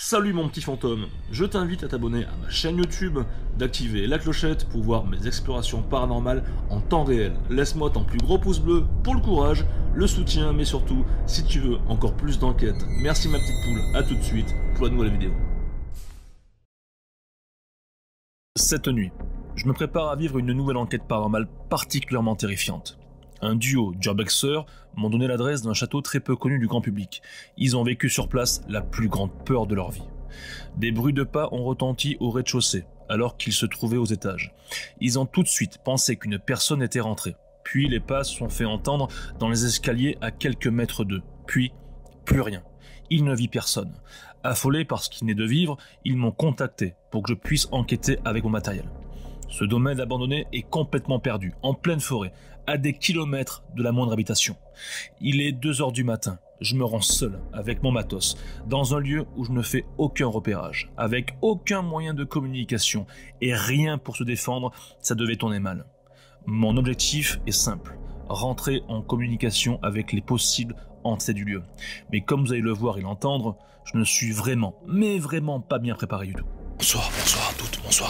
Salut mon petit fantôme, je t'invite à t'abonner à ma chaîne YouTube, d'activer la clochette pour voir mes explorations paranormales en temps réel. Laisse-moi ton plus gros pouce bleu pour le courage, le soutien, mais surtout, si tu veux encore plus d'enquêtes. Merci ma petite poule, à tout de suite pour la nouvelle vidéo. Cette nuit, je me prépare à vivre une nouvelle enquête paranormale particulièrement terrifiante. Un duo d'urbexeurs m'ont donné l'adresse d'un château très peu connu du grand public. Ils ont vécu sur place la plus grande peur de leur vie. Des bruits de pas ont retenti au rez-de-chaussée, alors qu'ils se trouvaient aux étages. Ils ont tout de suite pensé qu'une personne était rentrée. Puis les pas se sont fait entendre dans les escaliers à quelques mètres d'eux. Puis, plus rien. Ils ne vit personne. Affolés par ce qui venait de vivre, ils m'ont contacté pour que je puisse enquêter avec mon matériel. Ce domaine abandonné est complètement perdu, en pleine forêt, à des kilomètres de la moindre habitation. Il est 2h du matin, je me rends seul avec mon matos, dans un lieu où je ne fais aucun repérage, avec aucun moyen de communication, et rien pour se défendre, ça devait tourner mal. Mon objectif est simple, rentrer en communication avec les possibles entités du lieu. Mais comme vous allez le voir et l'entendre, je ne suis vraiment, mais vraiment pas bien préparé du tout. Bonsoir à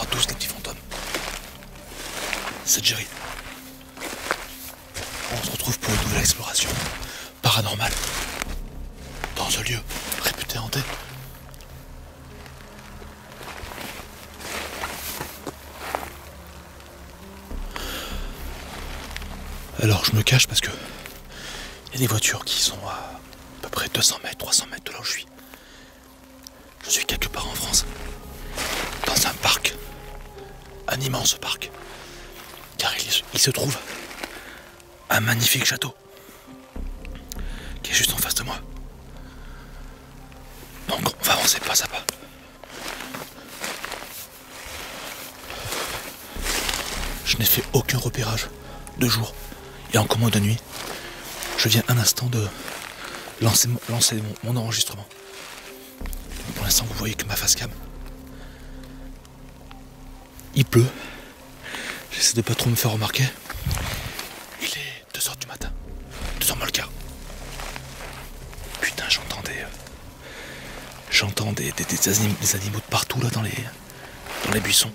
tous les petits fantômes. C'est Jerry. On se retrouve pour une nouvelle exploration paranormale dans un lieu réputé hanté. Alors je me cache parce que il y a des voitures qui sont à peu près 200 mètres, 300 mètres de là où je suis. Je suis quelque part en France, dans un parc, un immense parc, car il se trouve un magnifique château qui est juste en face de moi. Donc on va avancer pas à pas. Je n'ai fait aucun repérage de jour et encore moins de nuit. Je viens un instant de lancer mon enregistrement. Pour l'instant vous voyez que ma face cam. Il pleut. J'essaie de pas trop me faire remarquer. Il est 2h du matin. 2h moins le quart. Putain, j'entends des animaux de partout là dans les buissons.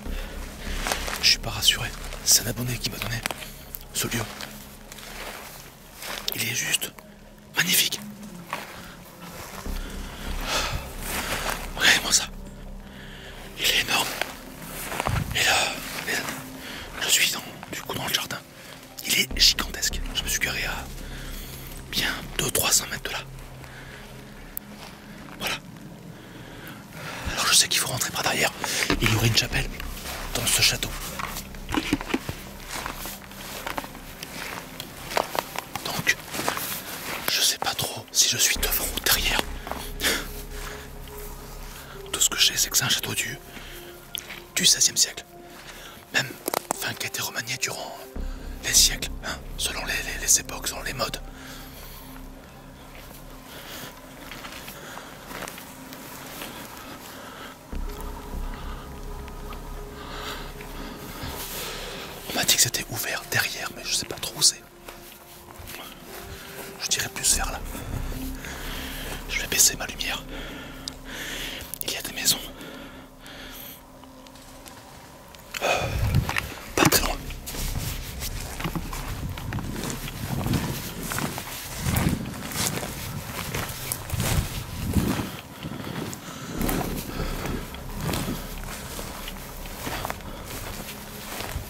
Je suis pas rassuré. C'est un abonné qui m'a donné ce lieu. Il est juste magnifique. Regardez-moi ça. Il est énorme. Et là, je suis dans le jardin. Il est gigantesque. Je me suis garé à bien 200-300 mètres de là. Voilà. Alors je sais qu'il faut rentrer par derrière. Il y aurait une chapelle dans ce château. Donc, je sais pas trop si je suis devant ou derrière. Tout ce que je sais, c'est que c'est un château du XVIe siècle. Même qui a été remanié durant les siècles, hein, selon les époques, selon les modes. On m'a dit que c'était ouvert derrière, mais je sais pas trop où c'est. Je dirais plus vers là. Je vais baisser ma lumière. Il y a des maisons. Pas très loin.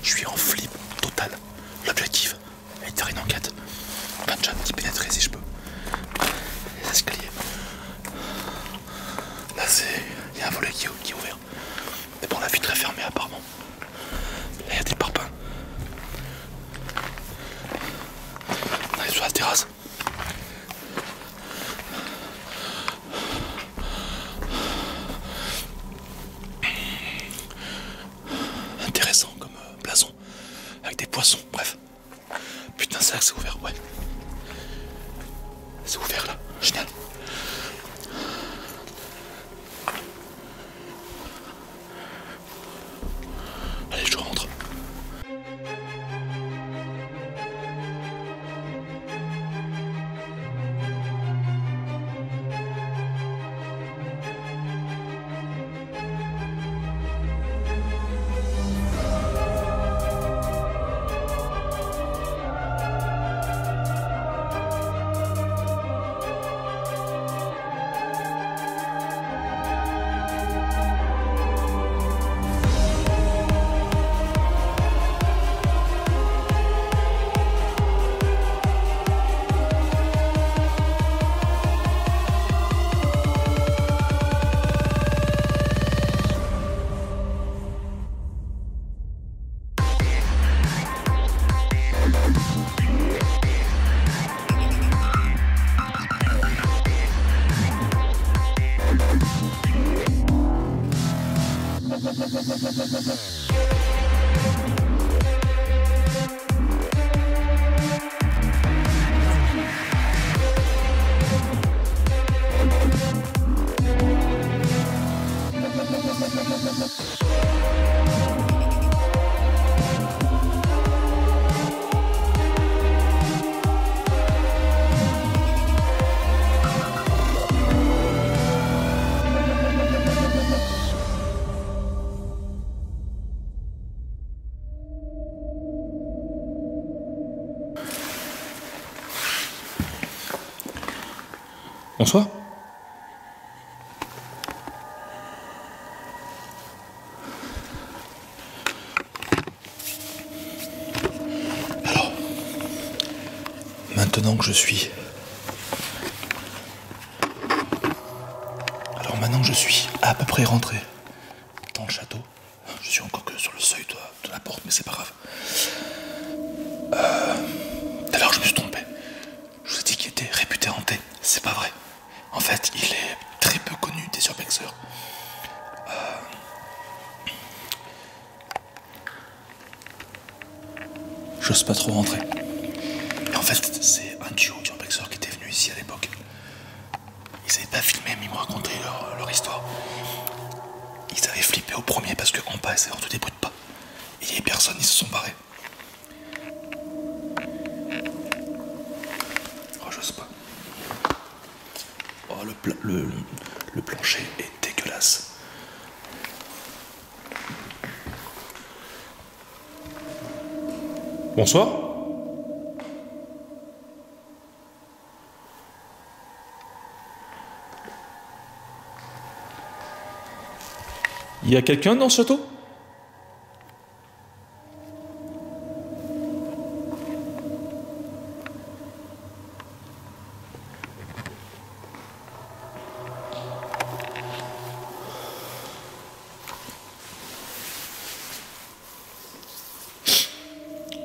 Je suis en flip total. L'objectif est de faire une enquête. Enfin, déjà d'y pénétrer si je peux. Les escaliers. Bonsoir. Alors, maintenant que je suis... maintenant que je suis à peu près rentré dans le château, je suis encore que sur le seuil de la porte, mais c'est pas grave. Tout à l'heure, je me suis trompé. Je vous ai dit qu'il était réputé hanté. C'est pas vrai. En fait, il est très peu connu des urbexeurs. J'ose pas trop rentrer. Et en fait, c'est un duo d'urbexeurs qui était venu ici à l'époque. Ils n'avaient pas filmé, mais ils m'ont raconté leur histoire. Ils avaient flippé au premier parce qu'en bas, ils avaient entendu des bruits de pas. Et il n'y avait personne, ils se sont barrés. Oh, j'ose pas. Oh, le plancher est dégueulasse. Bonsoir. Il y a quelqu'un dans ce château ?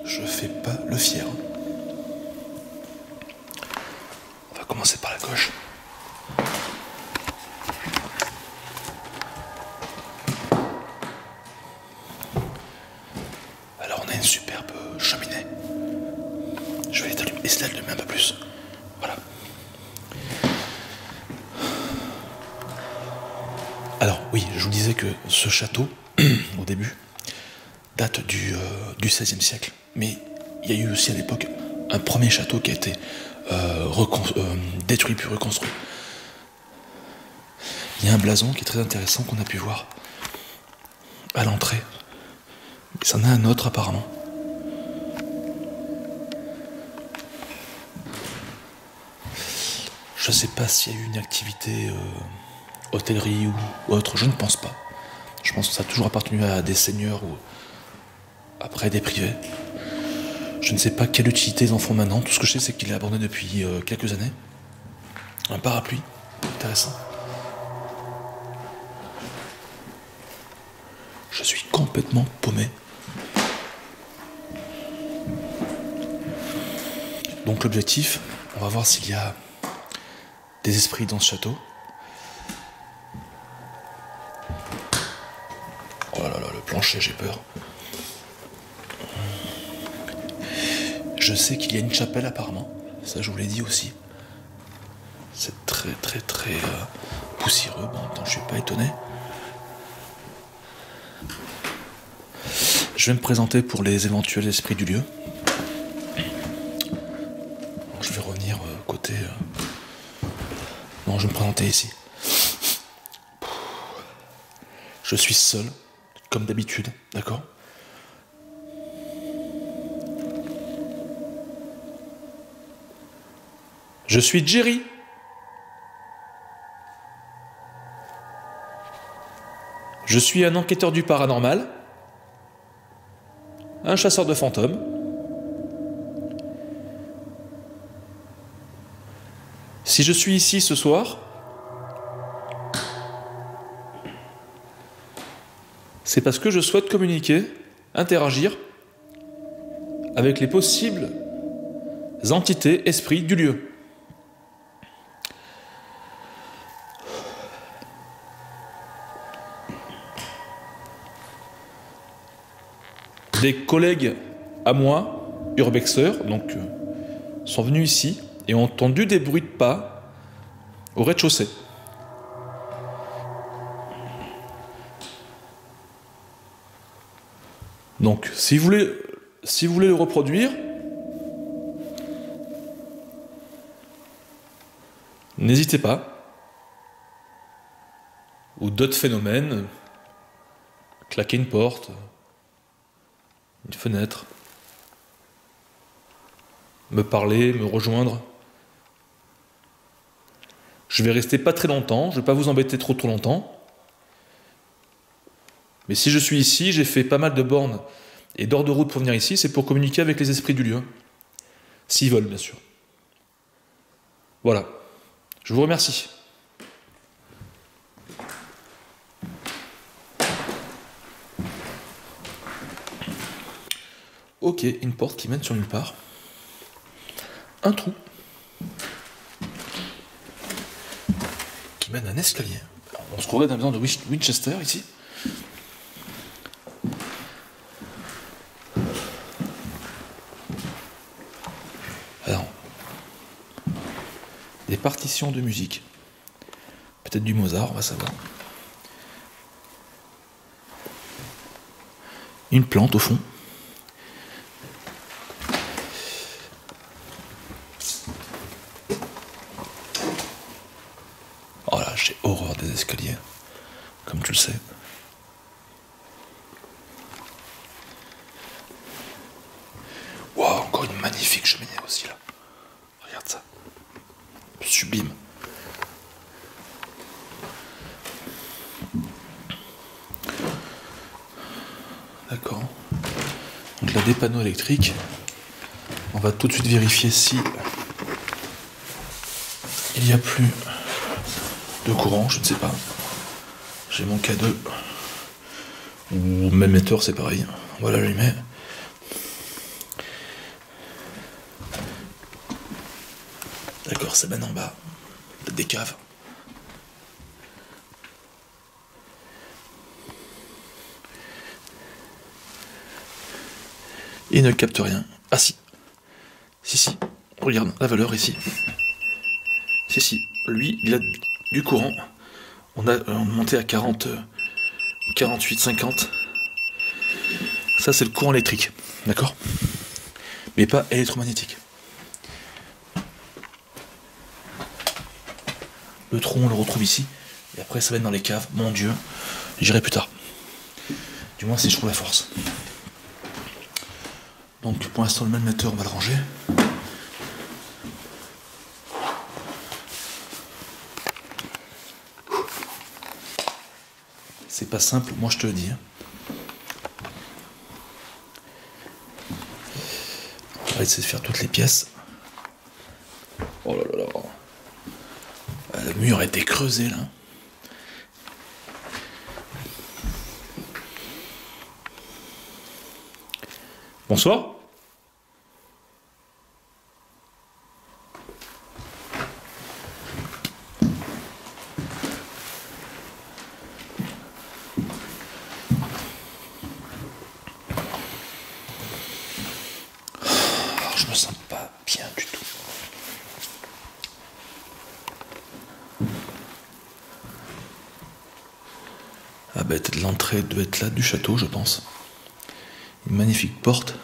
Je fais pas le fier. On va commencer par la gauche. Alors on a une superbe cheminée. Je vais essayer de l'allumer un peu plus. Voilà. Alors oui, je vous disais que ce château, au début, date du XVIe siècle. Mais il y a eu aussi à l'époque un premier château qui a été détruit puis reconstruit. Il y a un blason qui est très intéressant qu'on a pu voir à l'entrée. Il s'en a un autre apparemment. Je sais pas s'il y a eu une activité hôtellerie ou autre, je ne pense pas. Je pense que ça a toujours appartenu à des seigneurs ou après des privés. Je ne sais pas quelle utilité ils en font maintenant. Tout ce que je sais, c'est qu'il est abandonné depuis quelques années. Un parapluie, intéressant. Je suis complètement paumé. Donc l'objectif, on va voir s'il y a des esprits dans ce château. Oh là là, le plancher, j'ai peur. Je sais qu'il y a une chapelle apparemment, ça je vous l'ai dit aussi. C'est très poussiéreux, bon, en même temps je suis pas étonné. Je vais me présenter pour les éventuels esprits du lieu. Je vais revenir côté... Non, je vais me présenter ici. Je suis seul, comme d'habitude, d'accord ? Je suis Jerry. Je suis un enquêteur du paranormal, un chasseur de fantômes. Si je suis ici ce soir, c'est parce que je souhaite communiquer, interagir avec les possibles entités, esprits du lieu. Des collègues à moi, urbexeurs, donc, sont venus ici et ont entendu des bruits de pas au rez-de-chaussée. Donc, si vous voulez le reproduire, n'hésitez pas. Ou d'autres phénomènes, claquer une porte, une fenêtre, me parler, me rejoindre. Je vais rester pas très longtemps, je vais pas vous embêter trop longtemps. Mais si je suis ici, j'ai fait pas mal de bornes et d'heures de route pour venir ici, c'est pour communiquer avec les esprits du lieu. S'ils veulent, bien sûr. Voilà. Je vous remercie. Ok, une porte qui mène sur nulle part. Un trou. Qui mène à un escalier. On se croirait dans la maison de Winchester, ici. Alors, des partitions de musique. Peut-être du Mozart, on va savoir. Une plante au fond. Oh là, j'ai horreur des escaliers, comme tu le sais. Wow, encore une magnifique cheminée aussi là. Regarde ça. Sublime. D'accord. Donc là, des panneaux électriques. On va tout de suite vérifier si il n'y a plus de courant, je ne sais pas. J'ai mon K2. Ou même émetteur, c'est pareil. On va l'allumer. D'accord, ça mène en bas. Peut-être des caves. Il ne capte rien. Ah si. Si. Regarde, la valeur ici. Si. Lui, il a du courant. On a monté à 40, 48, 50. Ça, c'est le courant électrique. D'accord ? Mais pas électromagnétique. Le trou, on le retrouve ici. Et après, ça va être dans les caves. Mon Dieu. J'irai plus tard. Du moins, si je trouve la force. Donc, pour l'instant, le magnéteur, on va le ranger. C'est pas simple, moi je te le dis. On va essayer de faire toutes les pièces. Oh là là là. Le mur a été creusé là. Bonsoir. Je me sens pas bien du tout. Ah bah l'entrée doit être là du château, je pense. Une magnifique porte.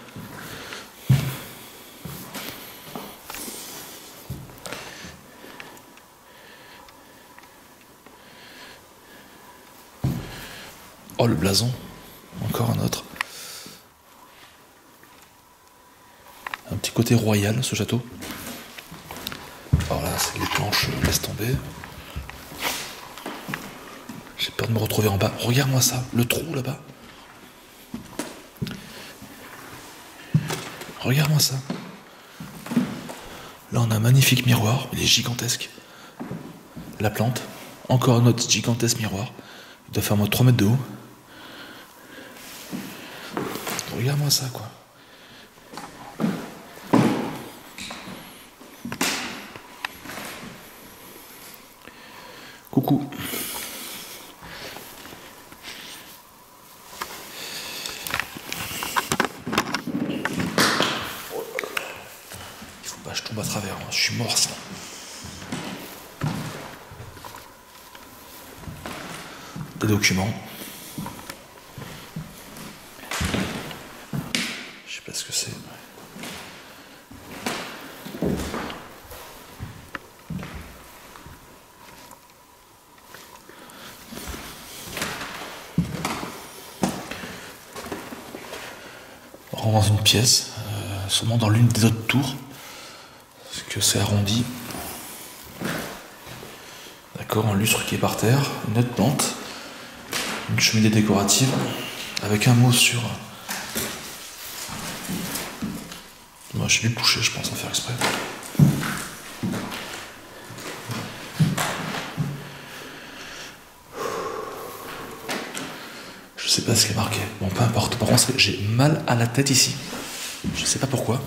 Oh le blason. Encore un autre. Un petit côté royal, ce château. Alors là, c'est les planches, laisse tomber. J'ai peur de me retrouver en bas. Regarde-moi ça, le trou là-bas. Regarde-moi ça. Là, on a un magnifique miroir. Il est gigantesque. La plante. Encore un autre gigantesque miroir. Il doit faire au moins 3 mètres de haut. Regarde-moi ça, quoi. Coucou. des documents. Je sais pas ce que c'est. On rentre dans une pièce, sûrement dans l'une des autres tours, parce que c'est arrondi. D'accord, un lustre qui est par terre, une autre plante, une cheminée décorative, avec un mot sur... Moi, j'ai dû le toucher, je pense, à faire exprès. Je sais pas ce qui est marqué. Bon, peu importe. Par contre, j'ai mal à la tête ici. Je sais pas pourquoi.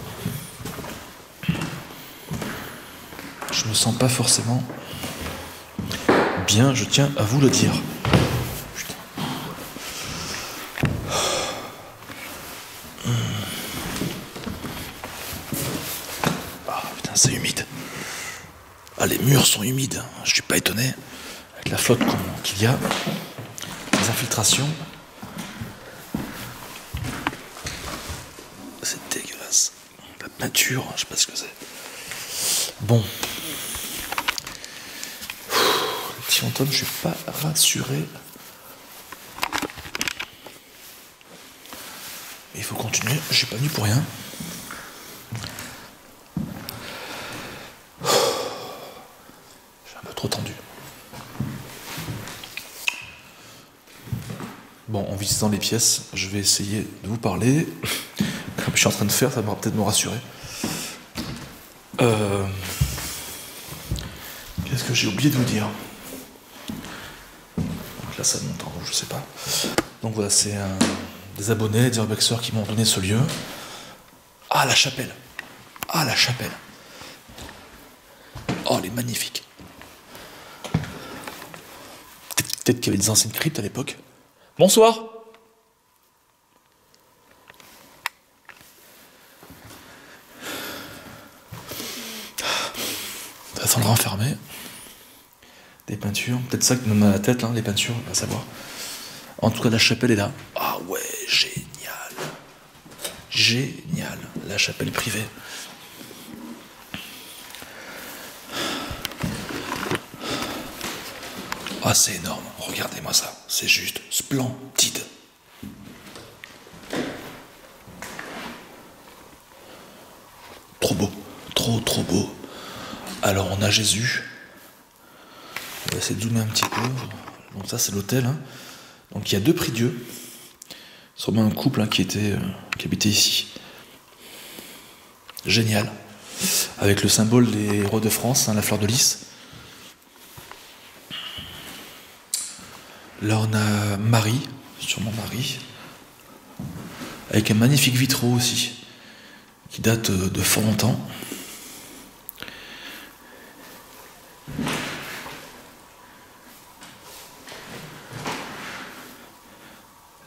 Je me sens pas forcément bien, je tiens à vous le dire. Putain. Ah putain, c'est humide. Ah, les murs sont humides. Je suis pas étonné. Avec la flotte qu'il y a. Les infiltrations. C'est dégueulasse. La peinture, je sais pas ce que c'est. Bon. Le petit fantôme, je suis pas rassuré. Mais il faut continuer, je suis pas venu pour rien. Je suis un peu trop tendu. Bon, en visitant les pièces, je vais essayer de vous parler. Comme je suis en train de faire, ça va peut-être me rassurer. Qu'est-ce que j'ai oublié de vous dire? Donc là, ça monte en haut, je sais pas. Donc voilà, c'est des abonnés, des urbexeurs qui m'ont donné ce lieu. Ah, la chapelle! Ah, la chapelle! Oh, elle est magnifique! Peut-être qu'il y avait des anciennes cryptes à l'époque. Bonsoir! Ça sent le renfermer. Des peintures, peut-être ça qui me met à la tête, là, les peintures, on va savoir. En tout cas, la chapelle est là. Ah ouais, génial. Génial, la chapelle privée. Ah, c'est énorme, regardez-moi ça, c'est juste splendide. Trop beau, trop beau. Alors, on a Jésus. On va essayer de zoomer un petit peu. Donc ça, c'est l'hôtel. Hein. Donc il y a deux prie-dieux. Sûrement un couple hein, qui habitait ici. Génial. Avec le symbole des rois de France, hein, la fleur de lys. Là, on a Marie, sûrement Marie, avec un magnifique vitraux aussi, qui date de fort longtemps.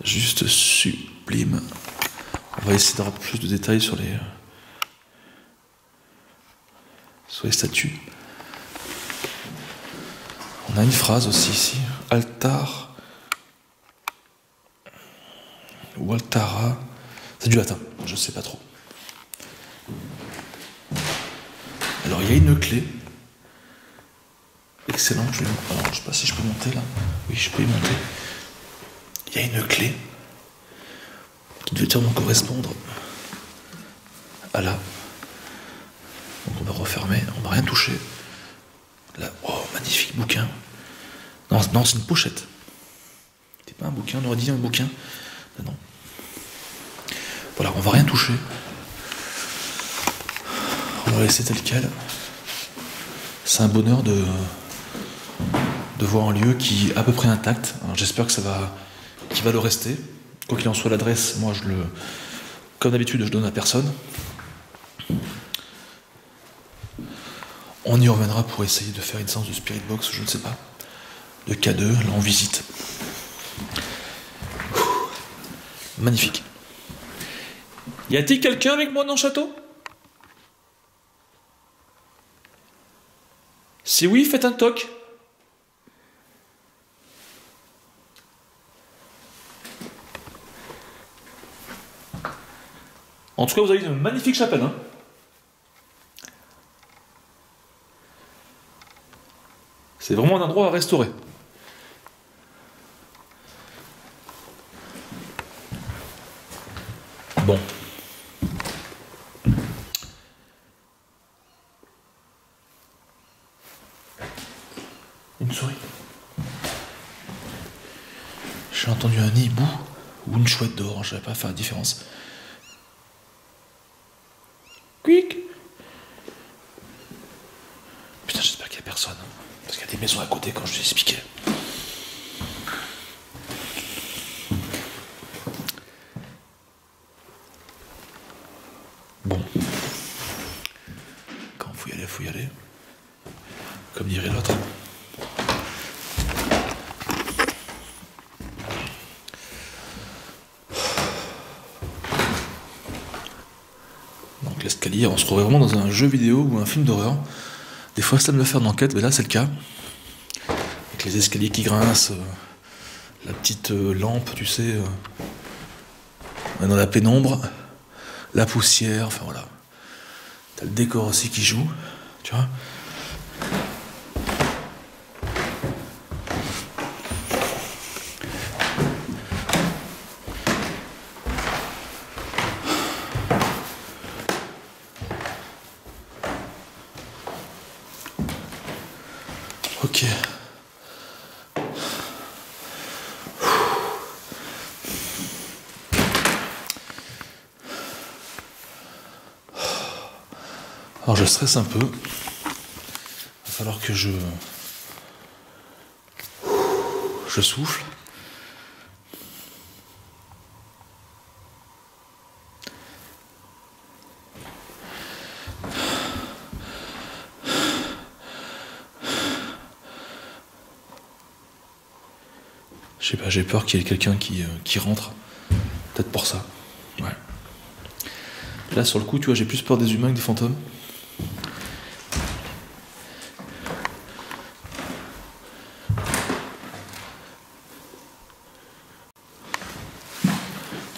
Juste sublime. On va essayer d'avoir plus de détails sur les statues. On a une phrase aussi ici, altar ou altara, c'est du latin, je sais pas trop. Alors il y a une clé, excellent, alors, je sais pas si je peux monter là, oui je peux y monter. Il y a une clé qui devait sûrement correspondre à là. Donc on va refermer, on va rien toucher. Là, oh, magnifique bouquin. Non, c'est une pochette. C'était pas un bouquin, on aurait dit un bouquin. Non. Voilà, on va rien toucher. On va laisser tel quel. C'est un bonheur de voir un lieu qui est à peu près intact. Alors, j'espère que qu'il va le rester. Quoi qu'il en soit, l'adresse, moi comme d'habitude, je donne à personne. On y reviendra pour essayer de faire une séance de Spirit Box, je ne sais pas. De K2, là on visite. Magnifique. Y a-t-il quelqu'un avec moi dans le château? Si oui, faites un toc. En tout cas, vous avez une magnifique chapelle. Hein. C'est vraiment un endroit à restaurer. Bon. Une souris. J'ai entendu un hibou ou une chouette dehors, je ne savais pas faire la différence. Quick. Putain, j'espère qu'il n'y a personne. Parce qu'il y a des maisons à côté quand je vous ai expliqué. Bon. Quand faut y aller, faut y aller. Comme dirait l'autre. Donc l'escalier, on se trouve vraiment dans un jeu vidéo ou un film d'horreur. Des fois, ça me le faire d'enquête, mais là, c'est le cas. Avec les escaliers qui grincent, la petite lampe, tu sais, dans la pénombre, la poussière, enfin voilà. T'as le décor aussi qui joue, tu vois. Ok. Alors je stresse un peu. Il va falloir que je souffle. Je sais pas, j'ai peur qu'il y ait quelqu'un qui rentre. Peut-être pour ça. Ouais. Là, sur le coup, tu vois, j'ai plus peur des humains que des fantômes.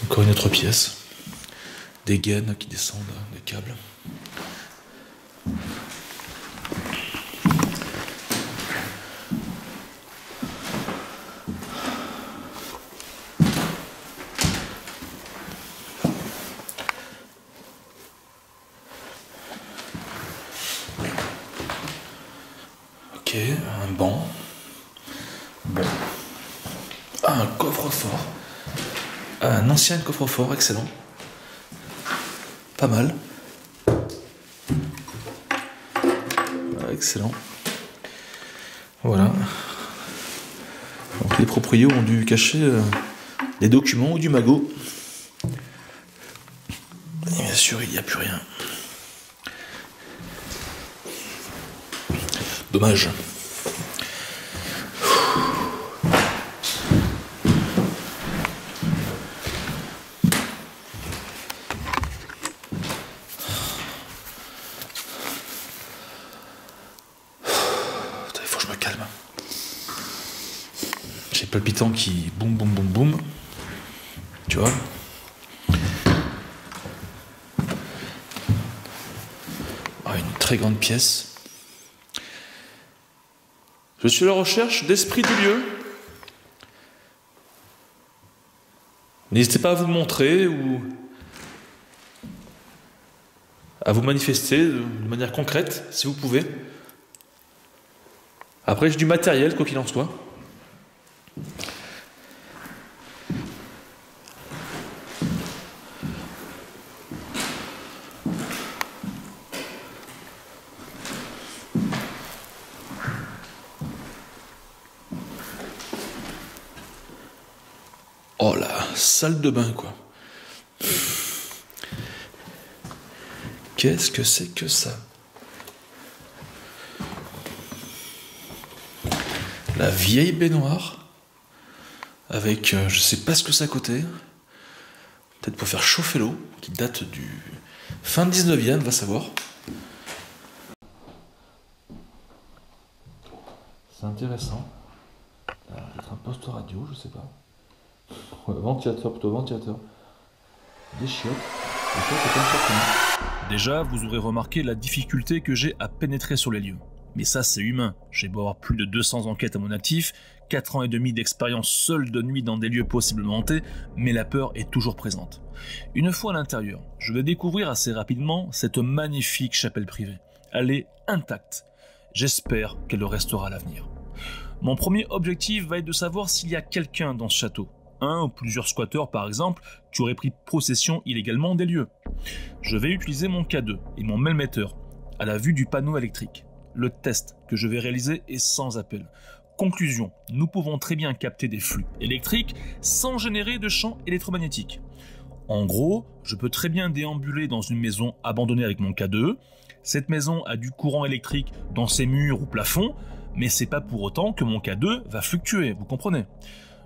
Encore une autre pièce. Des gaines qui descendent, des câbles. Ok, un banc. Bon. Un coffre-fort. Un ancien coffre-fort, excellent. Pas mal. Excellent. Voilà. Donc les proprios ont dû cacher les documents ou du magot. Et bien sûr, il n'y a plus rien. Dommage. Il faut que je me calme. J'ai le palpitant qui boum boum boum boum. Tu vois ? Ah, une très grande pièce. Je suis à la recherche d'esprit du lieu. N'hésitez pas à vous montrer ou à vous manifester de manière concrète, si vous pouvez. Après, j'ai du matériel, quoi qu'il en soit. Oh la salle de bain, quoi. Qu'est-ce que c'est que ça ? La vieille baignoire, avec je sais pas ce que c'est à côté, peut-être pour faire chauffer l'eau, qui date du fin 19e, va savoir. C'est intéressant. Peut-être un poste radio, je sais pas. Ouais, ventilateur, plutôt ventilateur. Des chiottes. Et toi, c'est comme ça. Déjà, vous aurez remarqué la difficulté que j'ai à pénétrer sur les lieux. Mais ça, c'est humain. J'ai beau avoir plus de 200 enquêtes à mon actif, 4 ans et demi d'expérience seule de nuit dans des lieux possiblement hantés, mais la peur est toujours présente. Une fois à l'intérieur, je vais découvrir assez rapidement cette magnifique chapelle privée. Elle est intacte. J'espère qu'elle le restera à l'avenir. Mon premier objectif va être de savoir s'il y a quelqu'un dans ce château. Un ou plusieurs squatteurs par exemple, qui auraient pris possession illégalement des lieux. Je vais utiliser mon K2 et mon mailmetteur à la vue du panneau électrique. Le test que je vais réaliser est sans appel. Conclusion, nous pouvons très bien capter des flux électriques sans générer de champs électromagnétiques. En gros, je peux très bien déambuler dans une maison abandonnée avec mon K2. Cette maison a du courant électrique dans ses murs ou plafonds, mais c'est pas pour autant que mon K2 va fluctuer, vous comprenez ?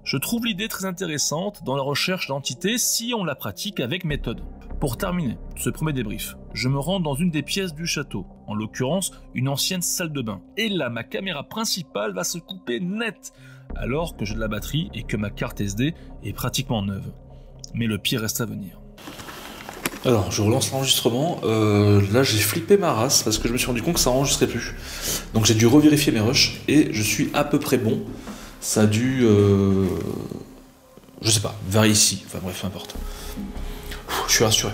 Je trouve l'idée très intéressante dans la recherche d'entités si on la pratique avec méthode. Pour terminer ce premier débrief, je me rends dans une des pièces du château, en l'occurrence une ancienne salle de bain. Et là, ma caméra principale va se couper net, alors que j'ai de la batterie et que ma carte SD est pratiquement neuve. Mais le pire reste à venir. Alors, je relance l'enregistrement. Là, j'ai flippé ma race parce que je me suis rendu compte que ça enregistrait plus. Donc, j'ai dû revérifier mes rushs et je suis à peu près bon. Ça a dû, je sais pas, varier ici. Enfin bref, peu importe. Je suis rassuré.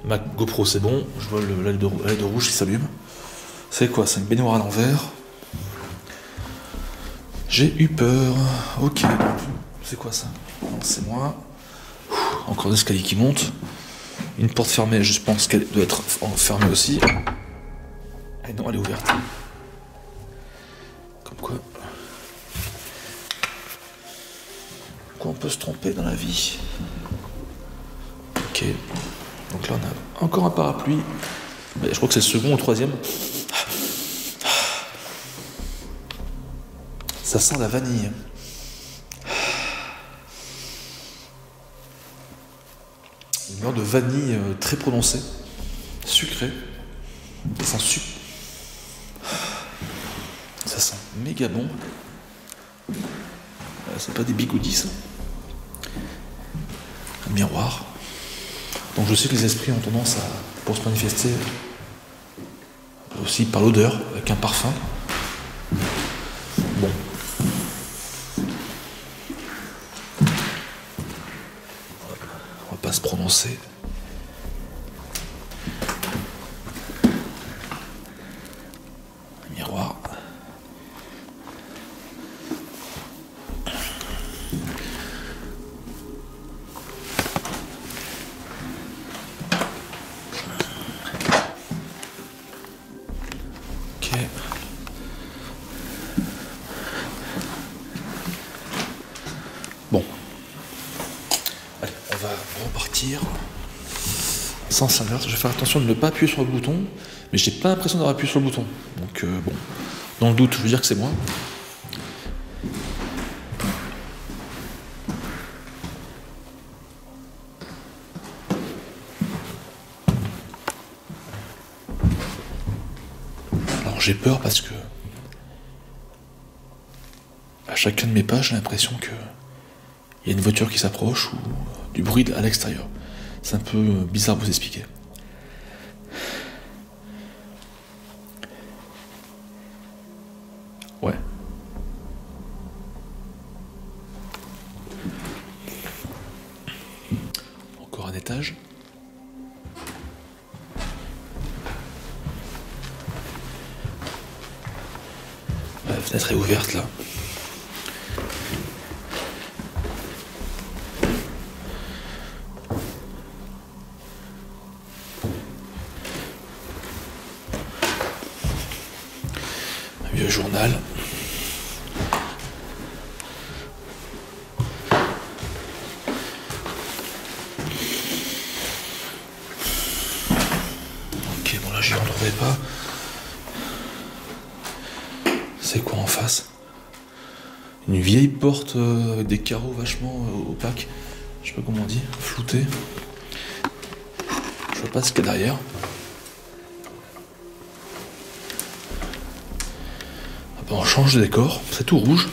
Ma GoPro, c'est bon. Je vois l'aile de rouge qui s'allume. C'est quoi? C'est une baignoire à l'envers. J'ai eu peur. Ok. C'est quoi ça? Non, c'est moi. Encore des escaliers qui montent. Une porte fermée, je pense qu'elle doit être fermée aussi. Ah non, elle est ouverte. Comme quoi on peut se tromper dans la vie. Ok. Donc là, on a encore un parapluie. Mais je crois que c'est le second ou le troisième. Ça sent la vanille. Une odeur de vanille très prononcée. Sucrée. Ça sent ça sent méga bon. C'est pas des bigoudis, ça. Un miroir. Donc je sais que les esprits ont tendance pour se manifester aussi par l'odeur, avec un parfum. Bon. On va pas se prononcer. Un miroir. Bon. Allez, on va repartir. Sens inverse. Je vais faire attention de ne pas appuyer sur le bouton, mais j'ai pas l'impression d'avoir appuyé sur le bouton. Donc bon. Dans le doute, je veux dire que c'est moi. Alors j'ai peur parce que à chacun de mes pas, j'ai l'impression que il y a une voiture qui s'approche ou du bruit à l'extérieur. C'est un peu bizarre à vous expliquer. Ouais. Encore un étage. La fenêtre est ouverte là. Vieux journal. Ok, bon là j'y retrouvais pas. C'est quoi en face? Une vieille porte avec des carreaux vachement opaques. Je sais pas comment on dit, floutés. Je vois pas ce qu'il y a derrière. On change de décor, c'est tout rouge.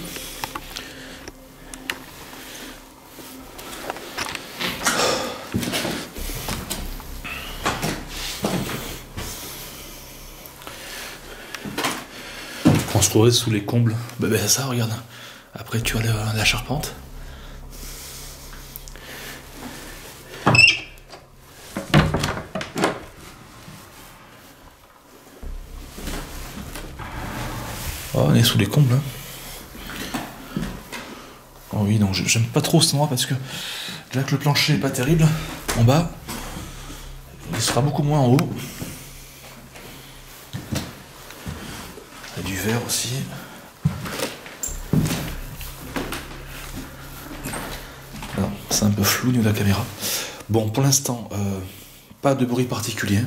se trouverait sous les combles. Bah, c'est ça, regarde. Après, tu as la charpente. Oh, on est sous les combles. Hein. Oh oui, non, j'aime pas trop cet endroit parce que là que le plancher est pas terrible en bas, il sera beaucoup moins en haut. Il y a du verre aussi. Alors, c'est un peu flou au niveau de la caméra. Bon, pour l'instant, pas de bruit particulier.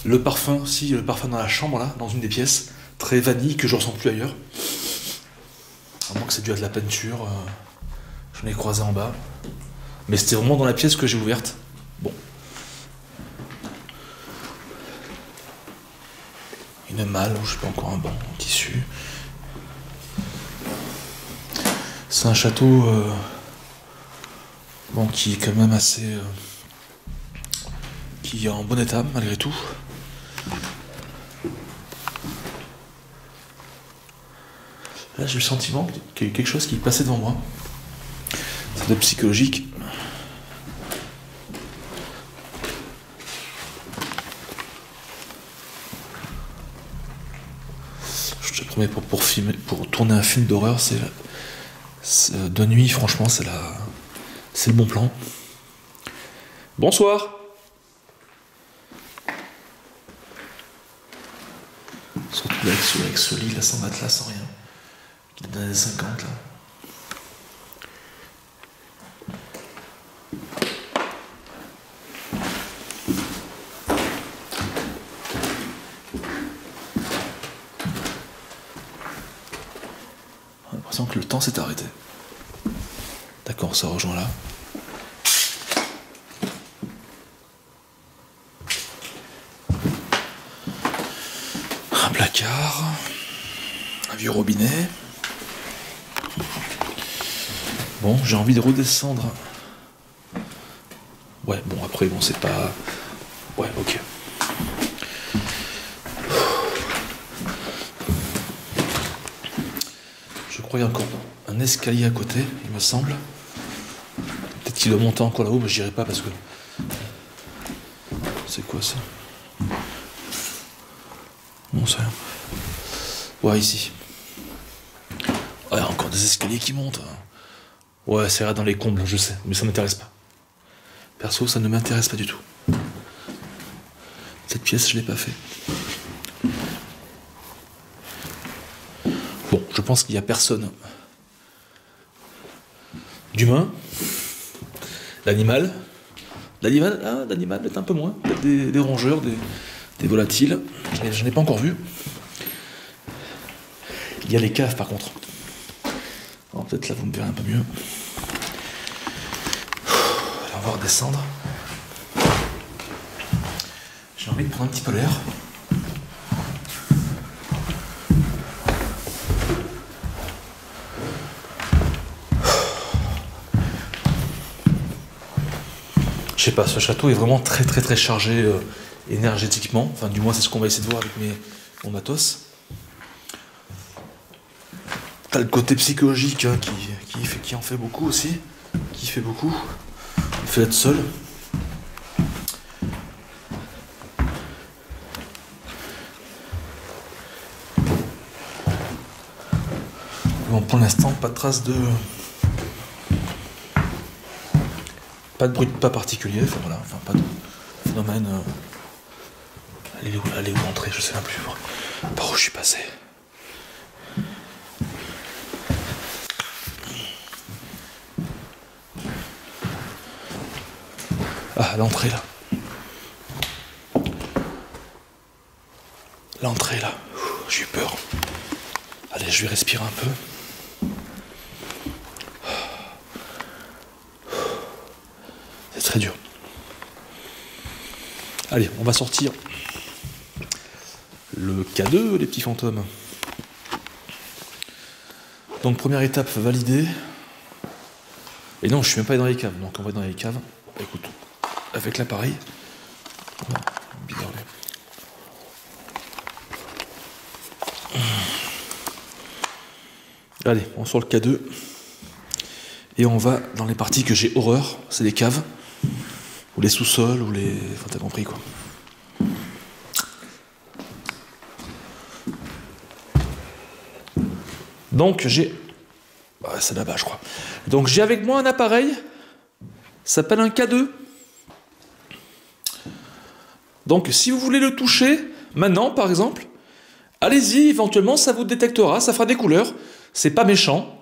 Le parfum, si, le parfum dans la chambre, là, dans une des pièces, très vanille, que je ressens plus ailleurs. À moins que c'est dû à de la peinture. Je l'ai croisé en bas. Mais c'était vraiment dans la pièce que j'ai ouverte. Bon. Une malle, je sais pas, encore un banc en tissu. C'est un château bon, qui est quand même assez... qui est en bon état, malgré tout. Là, j'ai le sentiment qu'il y a quelque chose qui passait devant moi. C'est de psychologique. Je te promets, pour tourner un film d'horreur, c'est de nuit, franchement, c'est le bon plan. Bonsoir. Surtout là, avec ce lit, là, sans matelas, sans rien. Qui est dans les années 50, là. On a l'impression que le temps s'est arrêté. D'accord, ça rejoint là. Un placard. Un vieux robinet. Bon, j'ai envie de redescendre. Ouais, bon, après, bon, c'est pas... Ouais, ok. Je crois qu'il y a encore un escalier à côté, il me semble. Peut-être qu'il doit monter encore là-haut, mais j'irai pas parce que... C'est quoi ça? Non, c'est rien. Ouais, ici. Ouais, encore des escaliers qui montent. Ouais, c'est là dans les combles, je sais, mais ça m'intéresse pas. Perso, ça ne m'intéresse pas du tout. Cette pièce, je l'ai pas fait. Bon, je pense qu'il y a personne d'humain. L'animal. L'animal peut-être un peu moins. Peut-être des rongeurs, des volatiles. Je n'ai pas encore vu. Il y a les caves par contre. Alors peut-être là vous me verrez un peu mieux. Allez, on va redescendre. J'ai envie de prendre un petit peu l'air. Je sais pas, ce château est vraiment très très très chargé énergétiquement. Enfin du moins c'est ce qu'on va essayer de voir avec mon matos. T'as le côté psychologique hein, qui en fait beaucoup aussi. Qui fait beaucoup. Le fait d'être seul. Bon, pour l'instant, pas de traces de... Pas de bruit de pas particulier, enfin voilà, enfin pas de phénomène... Allez où entrer, je sais même plus par où je suis passé. Ah, l'entrée là. L'entrée là. J'ai eu peur. Allez, je vais respirer un peu. C'est très dur. Allez, on va sortir le K2, les petits fantômes. Donc première étape validée. Et non, je suis même pas allé dans les caves. Donc on va dans les caves. Bah, écoute, avec l'appareil. Allez, on sort le K2. Et on va dans les parties que j'ai horreur. C'est les caves. Ou les sous-sols, ou les... Enfin, t'as compris, quoi. Donc, j'ai... Ah, c'est là-bas, je crois. Donc, j'ai avec moi un appareil. Ça s'appelle un K2. Donc, si vous voulez le toucher, maintenant, par exemple, allez-y, éventuellement, ça vous détectera, ça fera des couleurs. C'est pas méchant.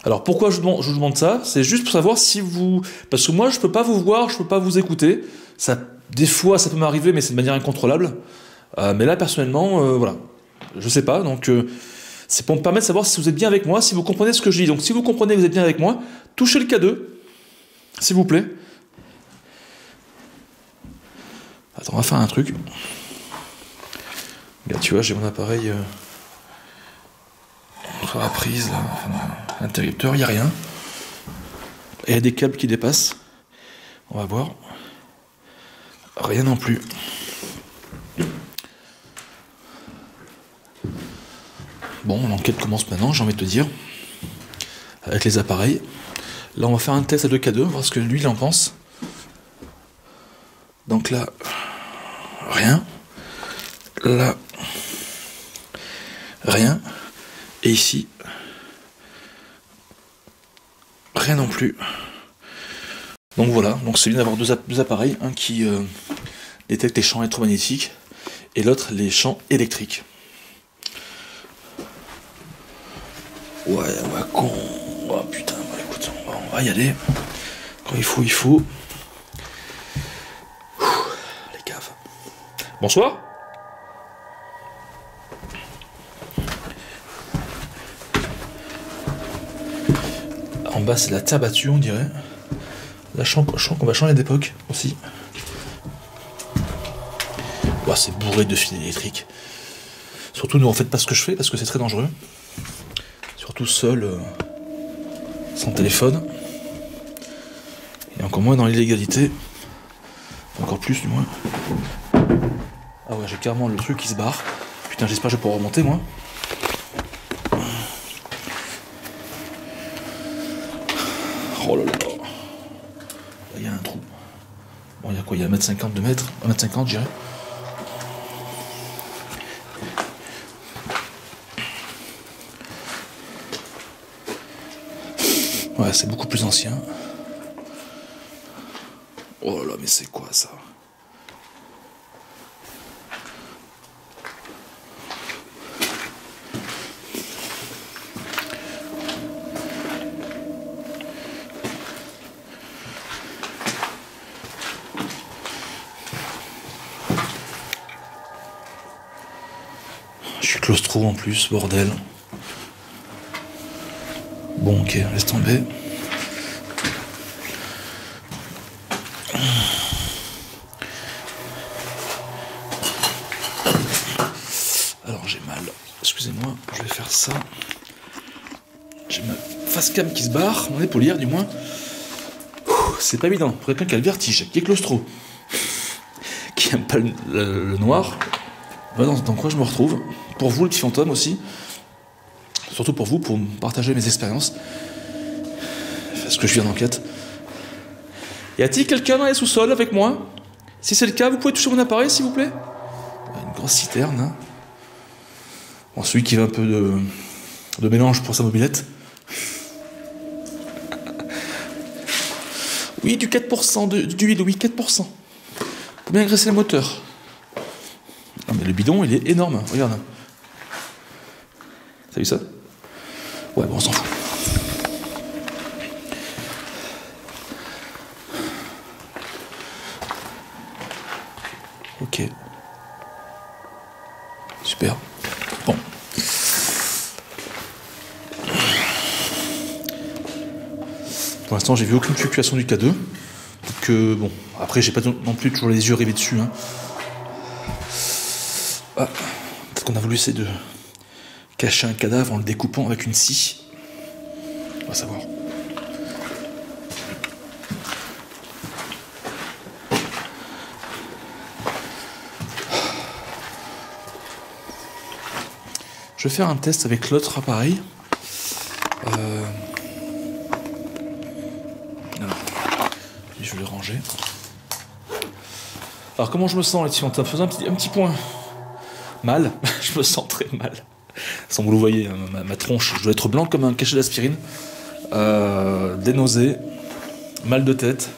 Alors pourquoi je vous demande ça? C'est juste pour savoir si vous... Parce que moi je peux pas vous voir, je peux pas vous écouter. Ça, des fois ça peut m'arriver mais c'est de manière incontrôlable. Mais là personnellement, voilà. Je sais pas, donc c'est pour me permettre de savoir si vous êtes bien avec moi, si vous comprenez ce que je dis. Donc si vous comprenez que vous êtes bien avec moi, touchez le K2, s'il vous plaît. Attends, on va faire un truc. Regarde, tu vois, j'ai mon appareil... sur la prise, là, enfin, l'interrupteur, il n'y a rien. Il y a des câbles qui dépassent. On va voir. Rien non plus. Bon, l'enquête commence maintenant, j'ai envie de te dire. Avec les appareils. Là, on va faire un test à 2K2, voir ce que lui, il en pense. Donc là, rien. Là, rien. Et ici, rien non plus. Donc voilà, donc c'est bien d'avoir deux appareils, un qui détecte les champs électromagnétiques et l'autre les champs électriques. Ouais, con. Oh putain, bah écoute, on va y aller. Quand il faut, il faut. Les caves. Bonsoir. En bas, c'est la terre battue, on dirait. Là, je sens qu'on va changer d'époque aussi. Oh, c'est bourré de fils électriques. Surtout, ne faites pas ce que je fais parce que c'est très dangereux. Surtout seul, sans téléphone. Et encore moins dans l'illégalité. Encore plus, du moins. Ah ouais, j'ai carrément le truc qui se barre. Putain, j'espère que je vais pouvoir remonter, moi. Oh là là. Là, il y a un trou. Bon, il y a quoi? Il y a 1m50, 2 mètres. 1m50, je dirais. Ouais, c'est beaucoup plus ancien. Oh là là, mais c'est quoi ça? Je suis claustro en plus, bordel. Bon, ok, laisse tomber. Alors j'ai mal. Excusez-moi, je vais faire ça. J'ai ma face cam qui se barre, mon épaulière du moins. C'est pas évident pour quelqu'un qui a le vertige, qui est claustro, qui aime pas le noir. Voilà dans quoi je me retrouve. Pour vous, le petit fantôme aussi. Surtout pour vous, pour partager mes expériences. Parce que je viens d'enquête. Y a-t-il quelqu'un dans les sous-sols avec moi? Si c'est le cas, vous pouvez toucher mon appareil, s'il vous plaît? Une grosse citerne. Hein. Bon, celui qui veut un peu de mélange pour sa mobilette. Oui, du 4%, d'huile, oui, 4%. Pour bien graisser le moteur. Non, mais le bidon, il est énorme, regarde. T'as vu ça? Ouais, bon, on s'en fout. Ok. Super. Bon. Pour l'instant, j'ai vu aucune fluctuation du K2. Donc, bon, après, j'ai pas non plus toujours les yeux rivés dessus. Hein. Ah, peut-être qu'on a voulu essayer de cacher un cadavre en le découpant avec une scie. On va savoir. Je vais faire un test avec l'autre appareil. Je vais le ranger. Alors comment je me sens là-dessus? On t'a fait un petit point. Mal. Je me sens très mal. Sans vous le voyez, ma tronche, je dois être blanc comme un cachet d'aspirine. Des nausées. Mal de tête.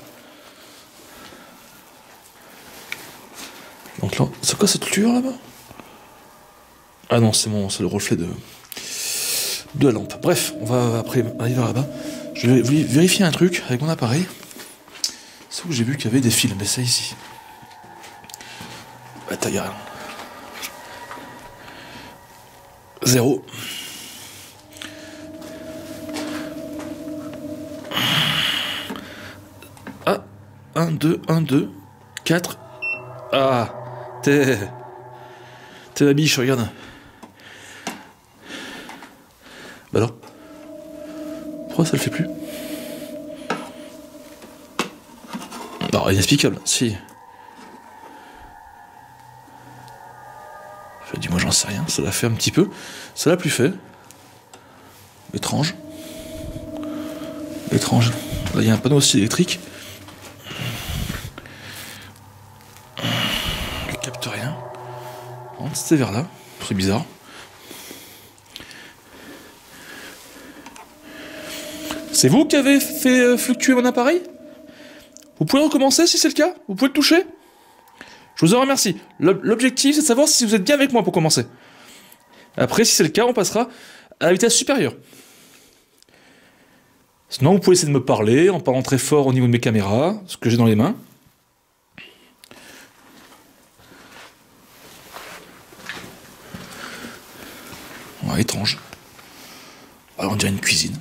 Donc là, c'est quoi cette lueur là-bas? Ah non, c'est le reflet de la lampe. Bref, on va après arriver là-bas. Je vais vérifier un truc avec mon appareil. C'est où j'ai vu qu'il y avait des fils, mais c'est ici. Attends, y'a rien. 0. Ah, 1, 2, 1, 2, 4. Ah, t'es ma biche, regarde. Bah alors, pourquoi ça le fait plus? Non, inexplicable, si. Enfin, dis-moi, j'en sais rien, ça l'a fait un petit peu. Ça l'a plus fait. Étrange. Étrange. Là, il y a un panneau aussi électrique. Il capte rien. C'était vers là, c'est bizarre. C'est vous qui avez fait fluctuer mon appareil? Vous pouvez recommencer si c'est le cas? Vous pouvez le toucher? Je vous en remercie. L'objectif, c'est de savoir si vous êtes bien avec moi pour commencer. Après, si c'est le cas, on passera à la vitesse supérieure. Sinon, vous pouvez essayer de me parler en parlant très fort au niveau de mes caméras, ce que j'ai dans les mains. Ouais, étrange. Alors, on dirait une cuisine.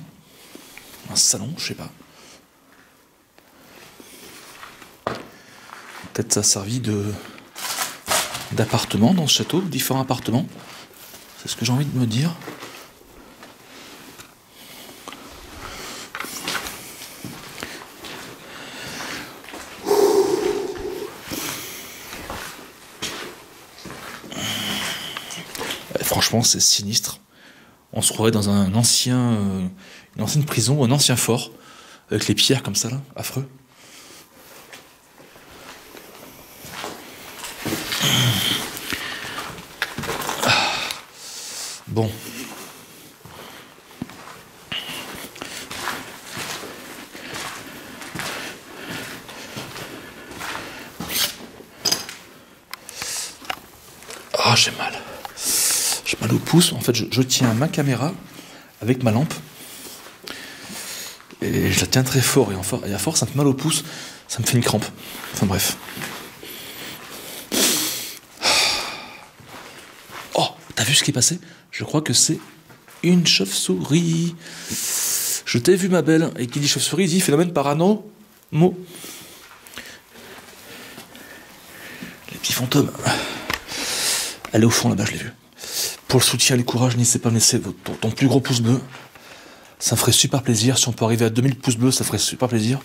Un salon, je sais pas. Peut-être ça a servi d'appartement dans ce château, différents appartements. C'est ce que j'ai envie de me dire. Franchement, c'est sinistre. On se croirait dans une ancienne prison, un ancien fort, avec les pierres comme ça, là, affreux. Bon. Ah, j'ai mal. J'ai mal au pouce. En fait, je tiens ma caméra avec ma lampe. Et je la tiens très fort. Et à force, ça me fait mal au pouce. Ça me fait une crampe. Enfin bref. Oh, t'as vu ce qui est passé? Je crois que c'est une chauve-souris. Je t'ai vu, ma belle. Et qui dit chauve-souris, dit phénomène paranormal. Les petits fantômes. Elle est au fond là-bas, je l'ai vue. Pour le soutien et le courage, n'hésitez pas à me laisser ton plus gros pouce bleu. Ça me ferait super plaisir. Si on peut arriver à 2000 pouces bleus, ça ferait super plaisir.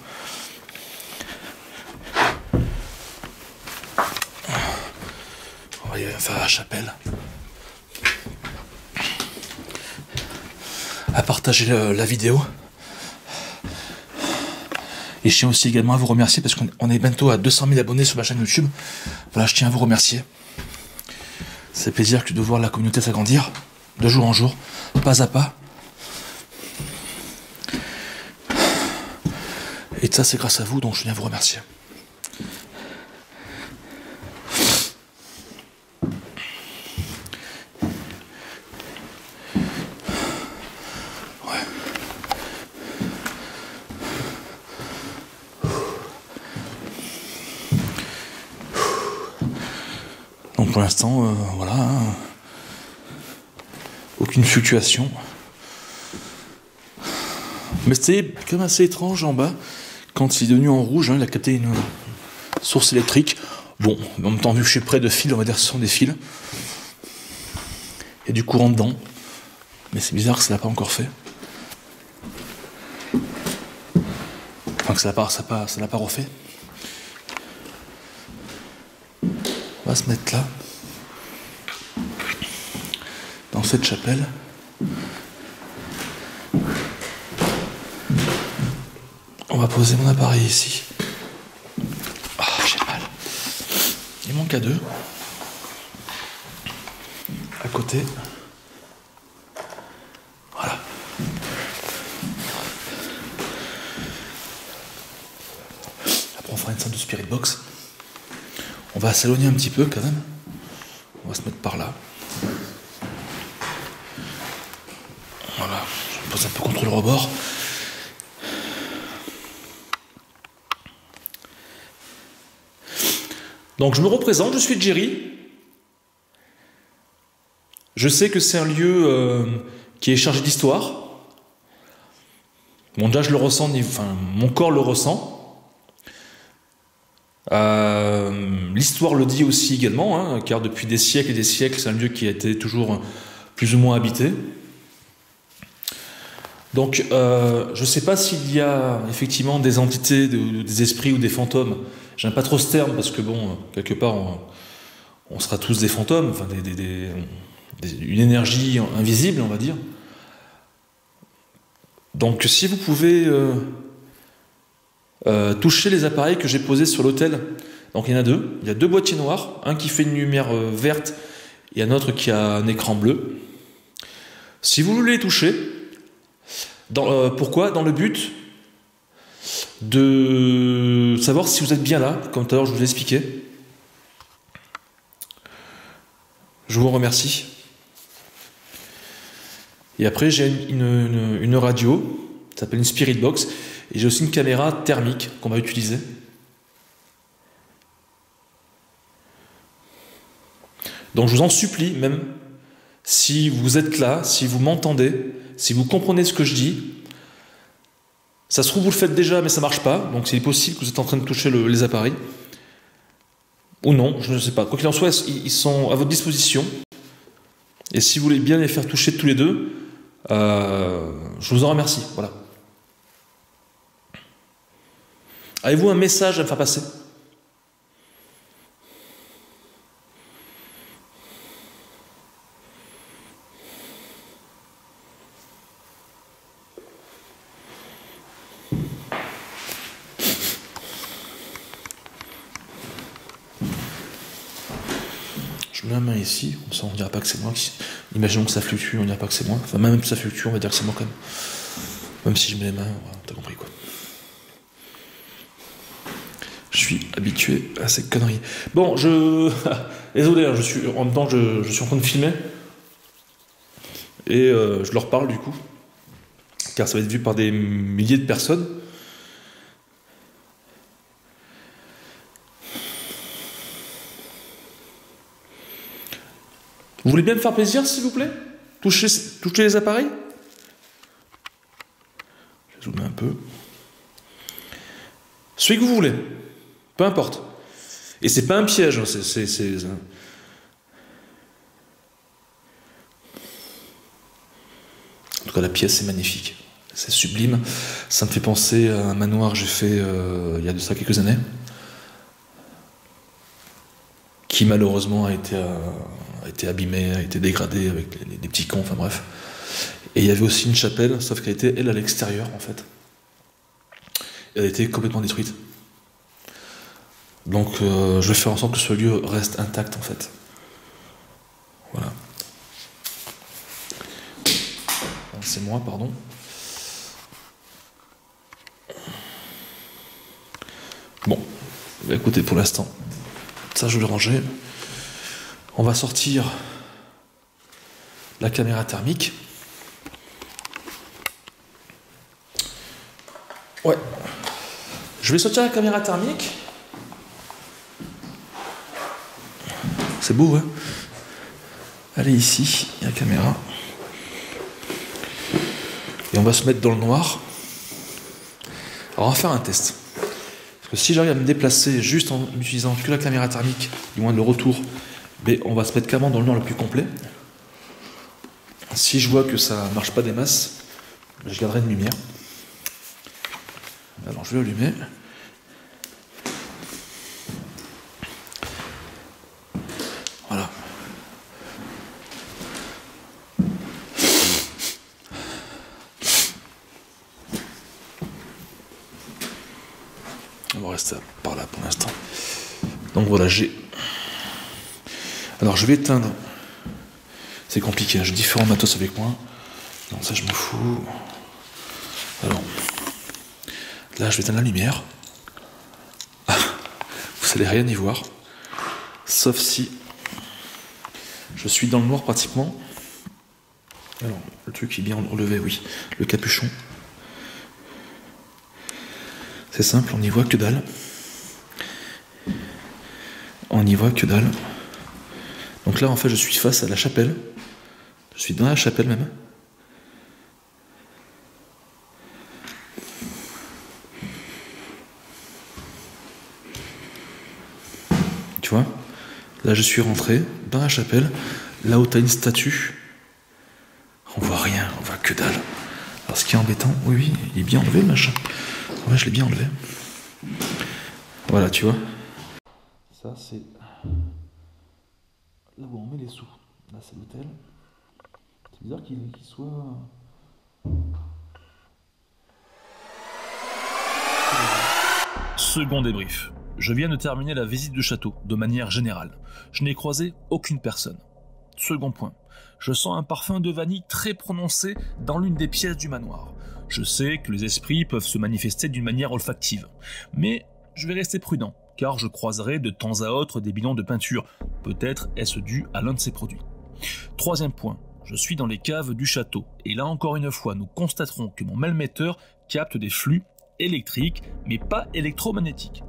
On va y aller faire la chapelle. À partager la vidéo. Et je tiens aussi également à vous remercier parce qu'on est bientôt à 200 000 abonnés sur ma chaîne YouTube. Voilà, je tiens à vous remercier. C'est plaisir que de voir la communauté s'agrandir de jour en jour, pas à pas. Et ça, c'est grâce à vous, donc je viens vous remercier. Ouais. Donc pour l'instant, voilà. Hein. Aucune fluctuation. Mais c'était quand même assez étrange en bas. Quand il est devenu en rouge, hein, il a capté une source électrique. Bon, en même temps, vu que je suis près de fils, on va dire que ce sont des fils. Il y a du courant dedans. Mais c'est bizarre que ça l'a pas encore fait. Enfin, que ça l'a pas refait. On va se mettre là. dans cette chapelle. On va poser mon appareil ici. Ah, j'ai mal. Il manque à deux. À côté. Voilà. Après, on fera une sorte de spirit box. On va s'éloigner un petit peu quand même. On va se mettre par là. Voilà. Je me pose un peu contre le rebord. Donc je me représente, je suis Jerry. Je sais que c'est un lieu qui est chargé d'histoire. Bon, déjà je le ressens, enfin mon corps le ressent. L'histoire le dit aussi également, hein, car depuis des siècles et des siècles, c'est un lieu qui a été toujours plus ou moins habité. Donc je ne sais pas s'il y a effectivement des entités, des esprits ou des fantômes. J'aime pas trop ce terme parce que bon, quelque part, on sera tous des fantômes, enfin une énergie invisible, on va dire. Donc si vous pouvez toucher les appareils que j'ai posés sur l'autel, donc il y en a deux. Il y a deux boîtiers noirs, un qui fait une lumière verte et un autre qui a un écran bleu. Si vous voulez les toucher, pourquoi ? Dans le but de savoir si vous êtes bien là, comme tout à l'heure je vous l'ai expliqué. Je vous remercie. Et après j'ai une radio, ça s'appelle une Spirit Box, et j'ai aussi une caméra thermique qu'on va utiliser. Donc je vous en supplie, même si vous êtes là, si vous m'entendez, si vous comprenez ce que je dis, ça se trouve vous le faites déjà mais ça marche pas, donc c'est possible que vous êtes en train de toucher les appareils. Ou non, je ne sais pas. Quoi qu'il en soit, ils sont à votre disposition. Et si vous voulez bien les faire toucher tous les deux, je vous en remercie. Voilà. Avez-vous un message à me faire passer ? Je mets la main ici, on ne dira pas que c'est moi. Imaginons que ça fluctue, on ne dira pas que c'est moi. Enfin, même si ça fluctue, on va dire que c'est moi quand même. Même si je mets les mains, t'as compris quoi. Je suis habitué à ces conneries. Bon, désolé, hein, en même temps, je suis en train de filmer. Et je leur parle du coup. Car ça va être vu par des milliers de personnes. Vous voulez bien me faire plaisir, s'il vous plaît ? Toucher les appareils ? Je vais zoomer un peu. Celui que vous voulez. Peu importe. Et c'est pas un piège. Hein, En tout cas, la pièce est magnifique. C'est sublime. Ça me fait penser à un manoir que j'ai fait il y a de ça quelques années. Qui malheureusement a été abîmé, a été dégradé avec des petits cons, enfin bref. Et il y avait aussi une chapelle, sauf qu'elle était, elle, à l'extérieur, en fait. Elle a été complètement détruite. Donc, je vais faire en sorte que ce lieu reste intact, en fait. Voilà. C'est moi, pardon. Bon, bah, écoutez, pour l'instant, ça je vais le ranger. On va sortir la caméra thermique. Ouais. Je vais sortir la caméra thermique. C'est beau, hein ? Allez, ici, il y a la caméra. Et on va se mettre dans le noir. Alors, on va faire un test. Parce que si j'arrive à me déplacer juste en utilisant que la caméra thermique, du moins le retour, mais on va se mettre carrément dans le noir le plus complet. Si je vois que ça ne marche pas des masses, je garderai une lumière. Alors je vais allumer. Voilà. rester par là pour l'instant. Donc voilà, j'ai... Alors je vais éteindre. C'est compliqué, hein, j'ai différents matos avec moi. Non, ça je m'en fous. Alors, là je vais éteindre la lumière. Ah, vous allez rien y voir. Sauf si je suis dans le noir pratiquement. Alors, le truc est bien relevé, oui. Le capuchon. C'est simple, on n'y voit que dalle. On n'y voit que dalle. Donc là, en fait, je suis face à la chapelle. Je suis dans la chapelle même. Tu vois ? Là, je suis rentré dans la chapelle. Là où tu as une statue, on voit rien, on voit que dalle. Alors, ce qui est embêtant, oui, il est bien enlevé le machin. Ouais, je l'ai bien enlevé. Voilà, tu vois. Ça, c'est là où on met les sous. Là, c'est l'hôtel. C'est bizarre qu'il soit... Second débrief. Je viens de terminer la visite du château, de manière générale. Je n'ai croisé aucune personne. Second point. Je sens un parfum de vanille très prononcé dans l'une des pièces du manoir. Je sais que les esprits peuvent se manifester d'une manière olfactive. Mais je vais rester prudent, car je croiserai de temps à autre des bidons de peinture. Peut-être est-ce dû à l'un de ces produits. Troisième point. Je suis dans les caves du château. Et là encore une fois, nous constaterons que mon malmetteur capte des flux électriques, mais pas électromagnétiques.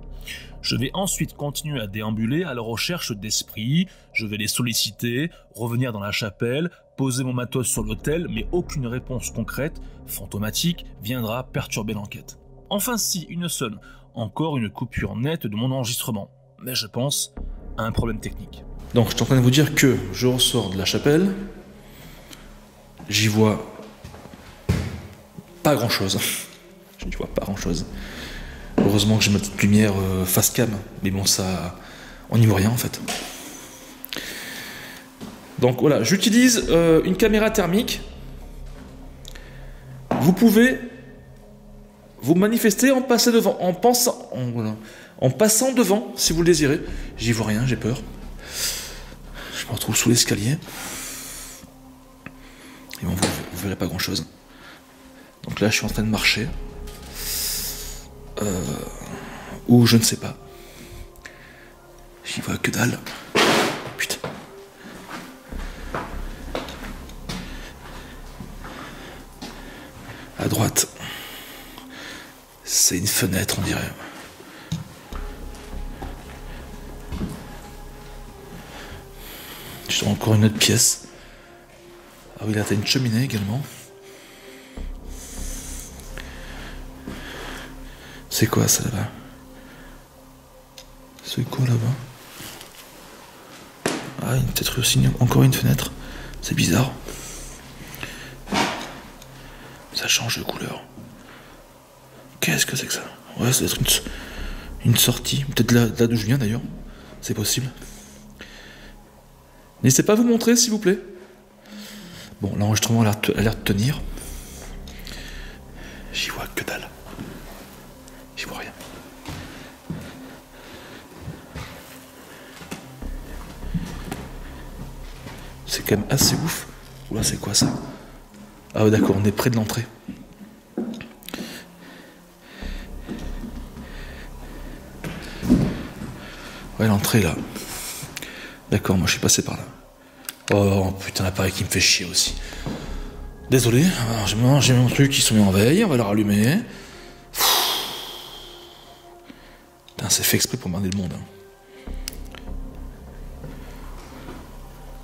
Je vais ensuite continuer à déambuler à la recherche d'esprits, je vais les solliciter, revenir dans la chapelle, poser mon matos sur l'autel, mais aucune réponse concrète, fantomatique, viendra perturber l'enquête. Enfin si, une seule, encore une coupure nette de mon enregistrement, mais je pense à un problème technique. Donc je suis en train de vous dire que je ressors de la chapelle, j'y vois pas grand chose. Je n'y vois pas grand chose. Heureusement que j'ai ma petite lumière face cam, mais bon, ça, on n'y voit rien en fait. Donc voilà, j'utilise une caméra thermique. Vous pouvez vous manifester en passant devant, en passant devant, si vous le désirez. J'y vois rien, j'ai peur. Je me retrouve sous l'escalier. Et bon, vous verrez pas grand chose. Donc là, je suis en train de marcher. Ou je ne sais pas. J'y vois que dalle. Putain. À droite, c'est une fenêtre, on dirait. J'ai encore une autre pièce. Ah oui, là, t'as une cheminée également. C'est quoi ça là-bas? C'est quoi là-bas? Ah, il y a peut-être aussi encore une fenêtre. C'est bizarre. Ça change de couleur. Qu'est-ce que c'est que ça? Ouais, ça doit être une sortie. Peut-être là d'où je viens d'ailleurs. C'est possible. N'hésitez pas à vous montrer s'il vous plaît. Bon, l'enregistrement a l'air de tenir. J'y vois que dalle. J'y vois rien. C'est quand même assez ouf. Oula, c'est quoi ça? Ah ouais, d'accord, on est près de l'entrée. Ouais, l'entrée là. D'accord, moi je suis passé par là. Oh putain, l'appareil qui me fait chier aussi. Désolé, alors, j'ai mon truc qui se met en veille, on va le rallumer. Putain, c'est fait exprès pour emmerder le monde. Hein.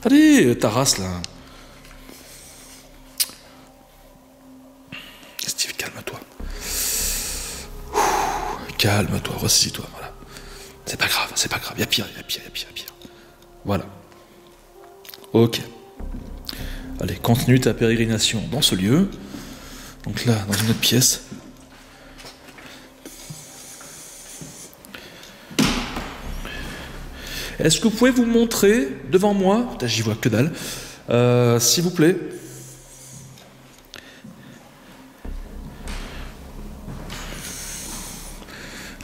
Allez, ta race là. Steve, calme-toi. Calme-toi, ressaisis-toi, voilà. C'est pas grave, il y a pire. Voilà. Ok. Allez, continue ta pérégrination dans ce lieu. Donc là, dans une autre pièce. Est-ce que vous pouvez vous montrer devant moi? Putain, j'y vois que dalle. S'il vous plaît.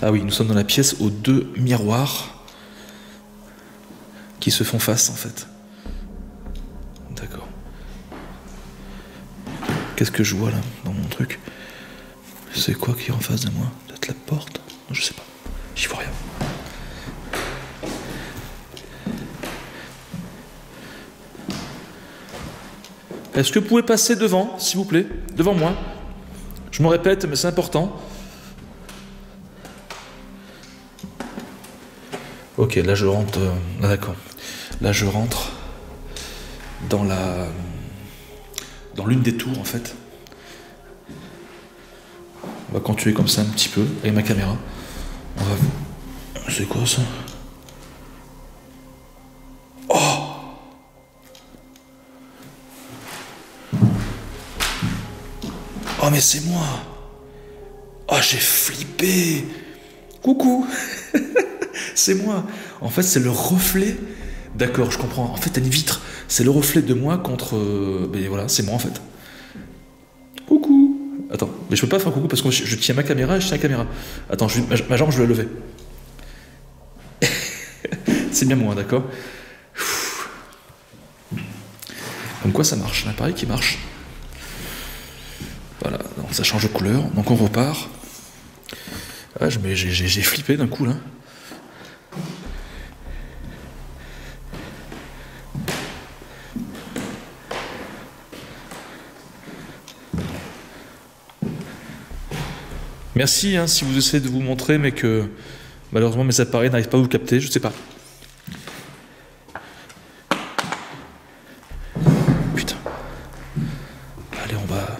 Ah oui, nous sommes dans la pièce aux 2 miroirs qui se font face en fait. D'accord. Qu'est-ce que je vois là dans mon truc? C'est quoi qui est en face de moi? Peut-être la porte? Non, je sais pas. J'y vois rien. Est-ce que vous pouvez passer devant, s'il vous plaît? Devant moi. Je me répète, mais c'est important. Ok, là je rentre... Ah, d'accord. Là je rentre dans l'une des tours en fait. On va continuer comme ça un petit peu avec ma caméra. On va... C'est quoi ça? Oh! Oh mais c'est moi! Oh j'ai flippé! Coucou! C'est moi! En fait c'est le reflet. D'accord, je comprends. En fait t'as une vitre. C'est le reflet de moi contre... Mais voilà, c'est moi en fait. Coucou! Attends, mais je peux pas faire coucou parce que je tiens ma caméra et je tiens la caméra. Attends, ma jambe je vais la lever. C'est bien moi, d'accord? Comme quoi ça marche, un appareil qui marche. Voilà, donc ça change de couleur, donc on repart. Ah, j'ai flippé d'un coup là. Merci hein, si vous essayez de vous montrer, mais que malheureusement mes appareils n'arrivent pas à vous capter, je sais pas. Putain. Allez, on va...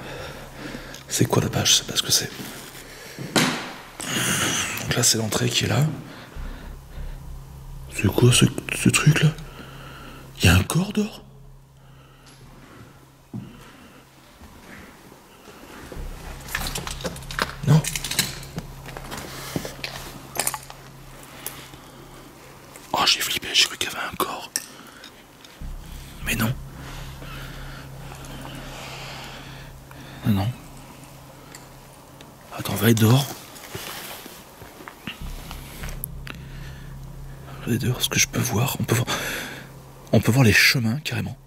C'est quoi là-bas? Je sais pas ce que c'est. Donc là, c'est l'entrée qui est là. C'est quoi ce truc-là? Il y a un corps dehors? Non. Oh, j'ai flippé, j'ai cru qu'il y avait un corps. Mais non. Non. Attends, on va aller dehors. Regardez dehors ce que je peux voir. On peut voir les chemins carrément.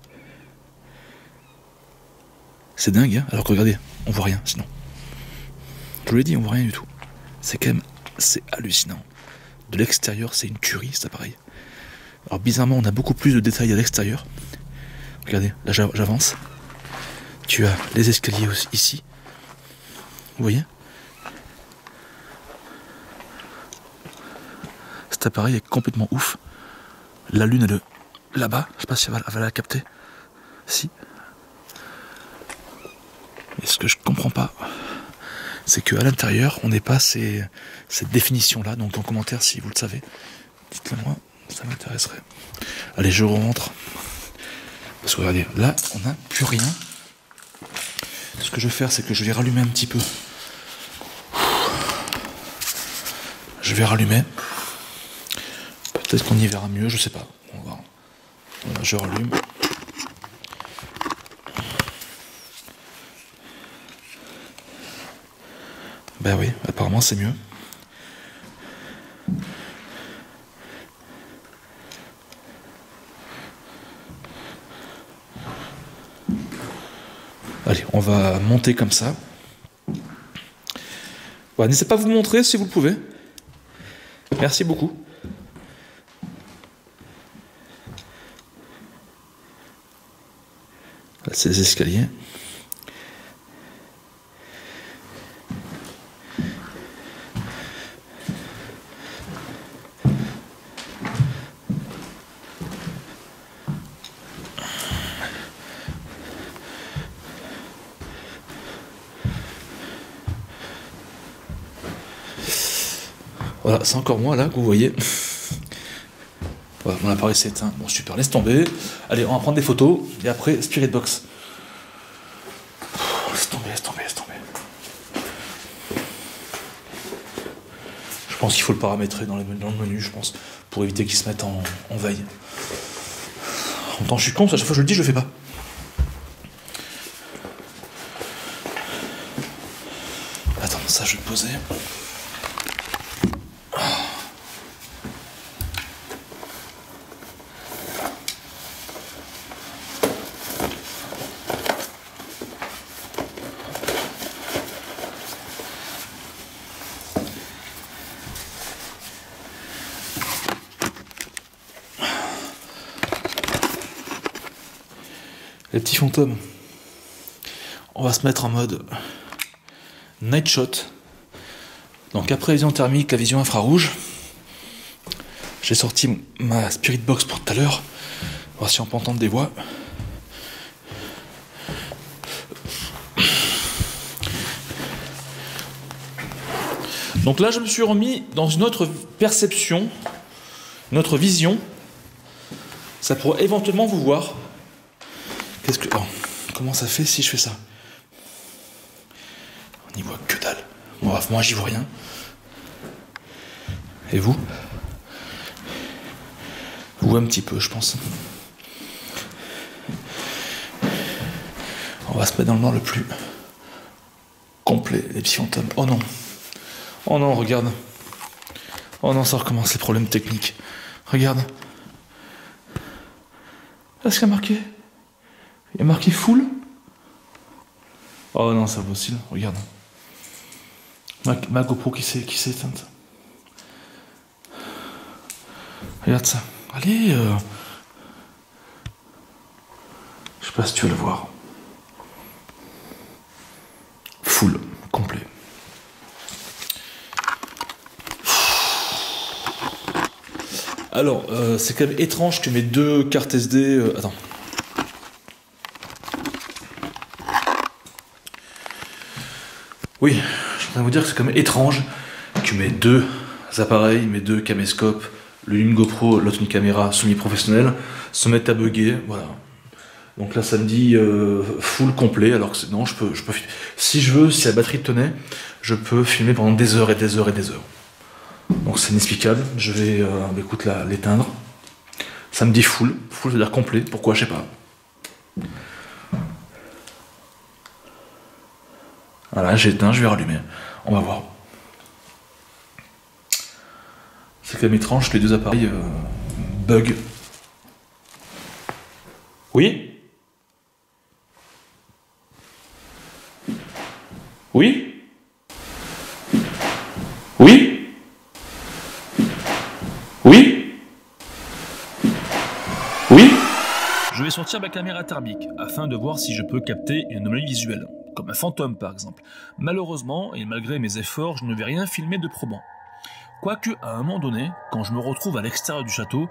C'est dingue, hein. Alors que regardez, on voit rien sinon. Je vous l'ai dit, on voit rien du tout. C'est quand même... C'est hallucinant. De l'extérieur, c'est une tuerie cet appareil. Alors bizarrement, on a beaucoup plus de détails à l'extérieur. Regardez, là j'avance. Tu as les escaliers aussi, ici. Vous voyez? Cet appareil est complètement ouf. La lune, elle est là-bas. Je sais pas si elle va la capter. Si. Et ce que je comprends pas, c'est qu'à l'intérieur, on n'est pas cette définition-là. Donc en commentaire, si vous le savez, dites-le moi, ça m'intéresserait. Allez, je rentre. Parce que regardez, là, on n'a plus rien. Ce que je vais faire, c'est que je vais rallumer un petit peu. Je vais rallumer. Peut-être qu'on y verra mieux, je sais pas. On va voir. Voilà, je rallume. Ben oui, apparemment c'est mieux. Allez, on va monter comme ça. Voilà, n'hésitez pas à vous montrer si vous le pouvez. Merci beaucoup. Là, c'est les escaliers. Voilà, c'est encore moi là que vous voyez. Voilà, mon appareil s'est éteint. Bon, super, laisse tomber. Allez, on va prendre des photos et après Spirit Box. Laisse tomber, laisse tomber, laisse tomber. Je pense qu'il faut le paramétrer dans le menu, je pense, pour éviter qu'il se mette en veille. En même temps, je suis con, à chaque fois que je le dis, je le fais pas. Attends, ça je vais le poser. Les petits fantômes. On va se mettre en mode night shot. Donc après la vision thermique, la vision infrarouge. J'ai sorti ma spirit box pour tout à l'heure. Voir si on peut entendre des voix. Donc là, je me suis remis dans une autre perception, une autre vision. Ça pourrait éventuellement vous voir. Qu'est-ce que... Oh, comment ça fait si je fais ça? On n'y voit que dalle. Bon, bref, moi, j'y vois rien. Et vous? Vous un petit peu, je pense. On va se mettre dans le noir le plus complet, les petits fantômes. Oh non. Oh non, regarde. Oh non, ça recommence les problèmes techniques. Regarde. Qu'est-ce qu'il y a marqué? Il y a marqué full. Oh non, ça vacille. Regarde. Ma GoPro qui s'est éteinte. Regarde ça. Allez. Je sais pas si tu vas le voir. Full. Complet. Alors, c'est quand même étrange que mes deux cartes SD... Attends. Oui, je voudrais vous dire que c'est quand même étrange que mes deux appareils, mes deux caméscopes, l'une GoPro, l'autre une caméra semi-professionnelle, se mettent à bugger, voilà. Donc là, ça me dit full complet, alors que non, je peux si je veux, si la batterie tenait, je peux filmer pendant des heures et des heures et des heures. Donc c'est inexplicable, je vais écoute, l'éteindre. Ça me dit full, ça veut dire complet, pourquoi, je sais pas. Voilà, j'ai éteint, je vais rallumer, on va voir. C'est quand même étrange que les deux appareils bug. Oui? Oui? Oui? Oui? Oui? Je vais sortir ma caméra thermique afin de voir si je peux capter une anomalie visuelle, comme un fantôme par exemple. Malheureusement, et malgré mes efforts, je ne vais rien filmer de probant. Quoique, à un moment donné, quand je me retrouve à l'extérieur du château,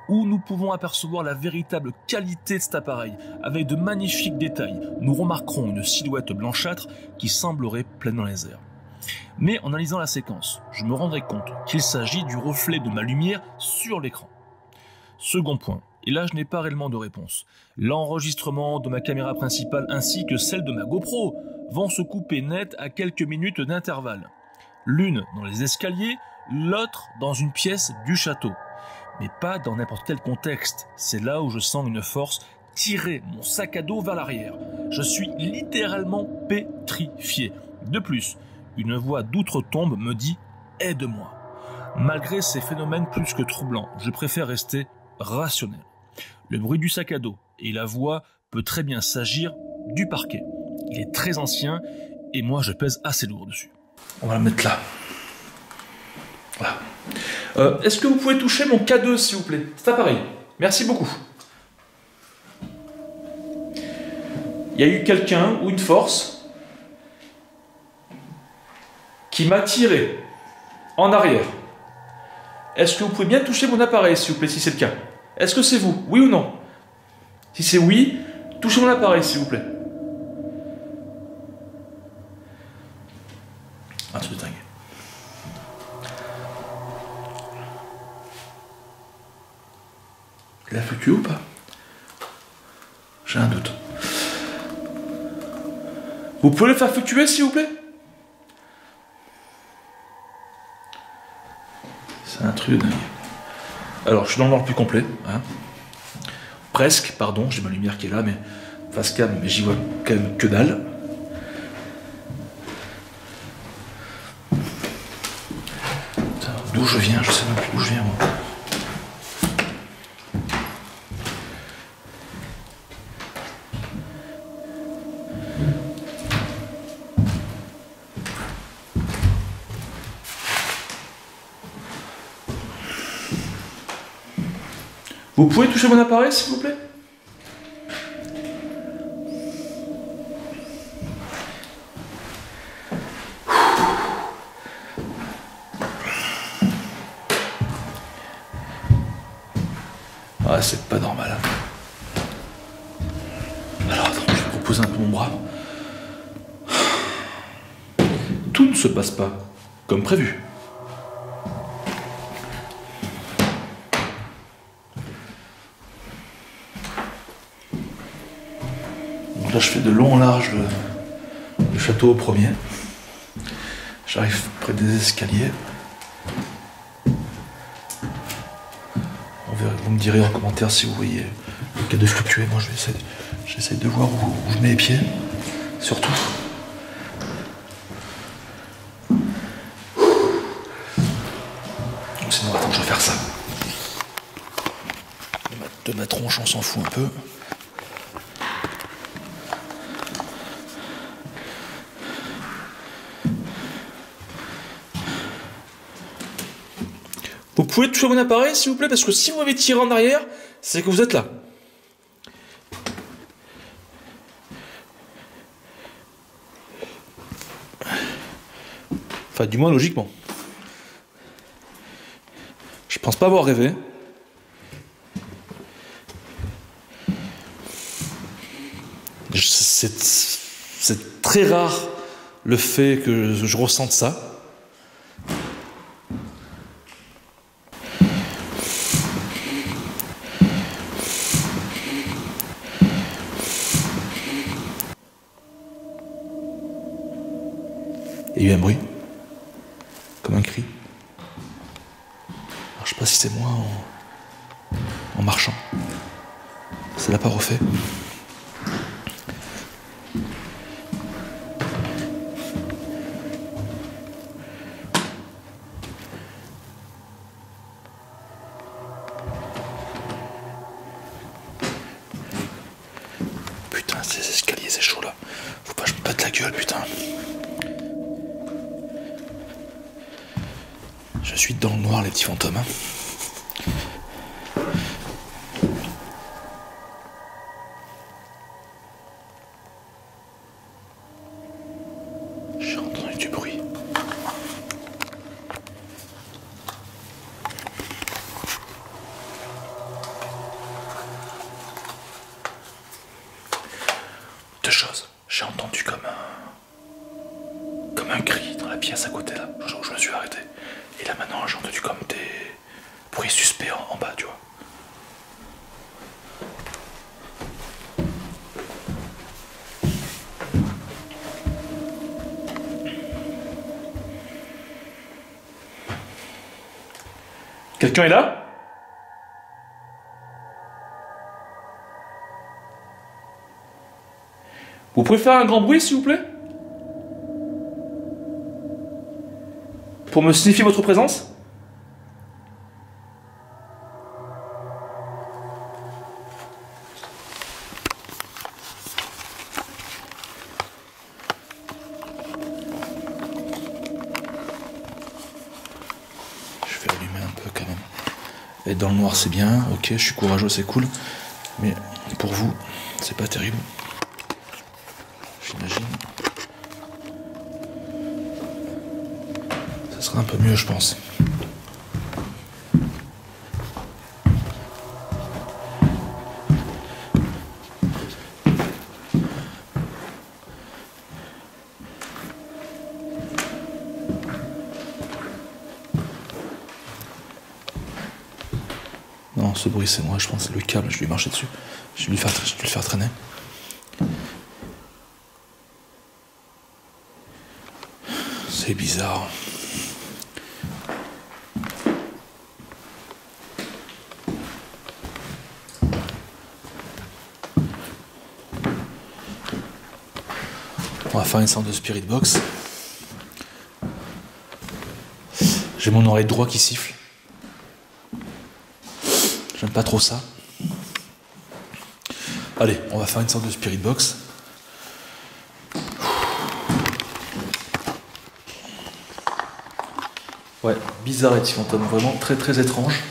où nous pouvons apercevoir la véritable qualité de cet appareil, avec de magnifiques détails, nous remarquerons une silhouette blanchâtre qui semblerait pleine dans les airs. Mais en analysant la séquence, je me rendrai compte qu'il s'agit du reflet de ma lumière sur l'écran. Second point, et là je n'ai pas réellement de réponse. L'enregistrement de ma caméra principale ainsi que celle de ma GoPro vont se couper net à quelques minutes d'intervalle. L'une dans les escaliers, l'autre dans une pièce du château. Mais pas dans n'importe quel contexte. C'est là où je sens une force tirer mon sac à dos vers l'arrière. Je suis littéralement pétrifié. De plus, une voix d'outre-tombe me dit « Aide-moi ». Malgré ces phénomènes plus que troublants, je préfère rester rationnel. Le bruit du sac à dos et la voix peut très bien s'agir du parquet. Il est très ancien et moi je pèse assez lourd dessus. On va la mettre là. Voilà. Est-ce que vous pouvez toucher mon K2 s'il vous plaît? C'est appareil. Merci beaucoup. Il y a eu quelqu'un ou une force qui m'a tiré en arrière. Est-ce que vous pouvez bien toucher mon appareil s'il vous plaît si c'est le cas? Est-ce que c'est vous? Oui ou non? Si c'est oui, touchez mon appareil s'il vous plaît. Un truc de dingue. Il a fluctué ou pas? J'ai un doute. Vous pouvez le faire fluctuer s'il vous plaît? C'est un truc de dingue. Alors je suis dans le noir le plus complet. Hein. Presque, pardon, j'ai ma lumière qui est là, mais face cam, mais j'y vois quand même que dalle. D'où je viens, je sais même plus d'où je viens moi. Vous pouvez toucher mon appareil, s'il vous plaît? c'est pas normal. Alors attends, je vais reposer un peu mon bras. Tout ne se passe pas comme prévu. Donc là, je fais de long en large le château au premier. J'arrive près des escaliers. Vous me direz en commentaire si vous voyez le cas de fluctuer. Moi, j'essaie de voir où je mets les pieds, surtout. Sinon, attends, je vais faire ça. De ma tronche, on s'en fout un peu. Vous pouvez toucher mon appareil, s'il vous plaît, parce que si vous m'avez tiré en arrière, c'est que vous êtes là. Enfin, du moins logiquement. Je pense pas avoir rêvé. C'est très rare le fait que je ressente ça. Il y a eu un bruit, comme un cri. Alors, je sais pas si c'est moi en marchant. Ça l'a pas refait. Putain, ces escaliers, c'est chaud là. Faut pas que je me batte la gueule, putain. Je suis dans le noir, les petits fantômes. Hein. J'ai entendu du bruit. Deux choses. J'ai entendu comme un cri dans la pièce à côté là, où je me suis arrêté. Et là maintenant j'ai entendu comme des bruits suspects en bas, tu vois. Quelqu'un est là ? Vous pouvez faire un grand bruit s'il vous plaît ? Pour me signifier votre présence ? Je vais allumer un peu quand même. Être dans le noir c'est bien, ok, je suis courageux, c'est cool. Mais pour vous, c'est pas terrible. J'imagine. Ça sera un peu mieux, je pense. Non, ce bruit c'est moi, je pense, c'est le câble, je vais lui marcher dessus. Je vais lui faire traîner. C'est bizarre. On va faire une sorte de spirit box. J'ai mon oreille droite qui siffle. J'aime pas trop ça. Allez, on va faire une sorte de spirit box. Ouais, bizarre et petit fantôme, vraiment très très étrange.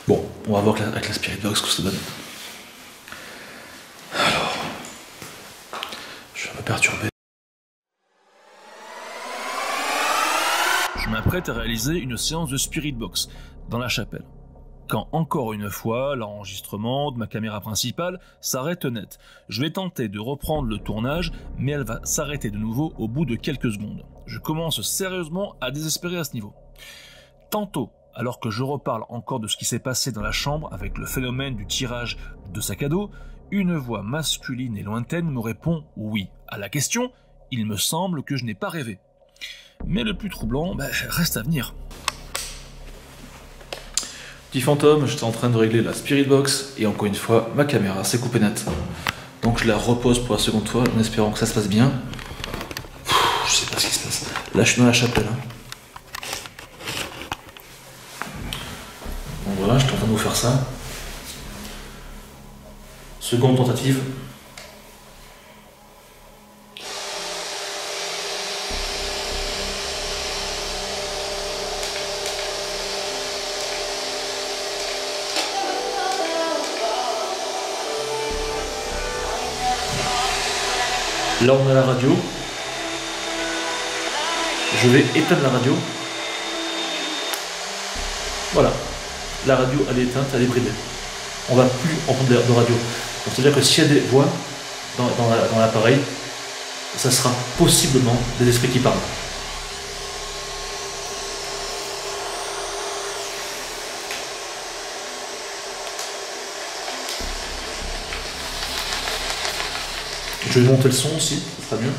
Bon, on va voir avec la spirit box ce que ça donne. Alors, je suis un peu perturbé. Je m'apprête m'apprête à réaliser une séance de Spirit Box dans la chapelle. Quand encore une fois, l'enregistrement de ma caméra principale s'arrête net. Je vais tenter de reprendre le tournage, mais elle va s'arrêter de nouveau au bout de quelques secondes. Je commence sérieusement à désespérer à ce niveau. Tantôt, alors que je reparle encore de ce qui s'est passé dans la chambre avec le phénomène du tirage de sac à dos, une voix masculine et lointaine me répond « oui ». À la question, il me semble que je n'ai pas rêvé. Mais le plus troublant reste à venir. Petit fantôme, j'étais en train de régler la Spirit Box et encore une fois, ma caméra s'est coupée net. Donc je la repose pour la seconde fois en espérant que ça se passe bien. Je sais pas ce qui se passe. Là, je suis dans la chapelle. Donc voilà, je suis en train de vous faire ça. Seconde tentative. Là, on a la radio. Je vais éteindre la radio. Voilà. La radio, elle est éteinte, elle est bridée. On va plus entendre de radio. Donc, c'est-à-dire que s'il y a des voix dans l'appareil, ça sera possiblement des esprits qui parlent. Je vais monter le son aussi, ça sera mieux.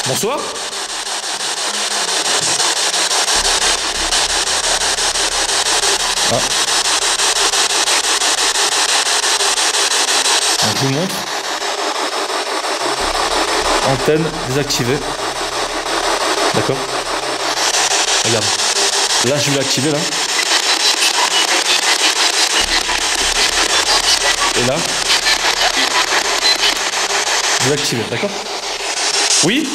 Bonsoir. Ah. Donc, je vous montre. Antenne désactivée. D'accord. Regarde. Là, je vais l'activer là. Et là. Désactiver, d'accord? Oui?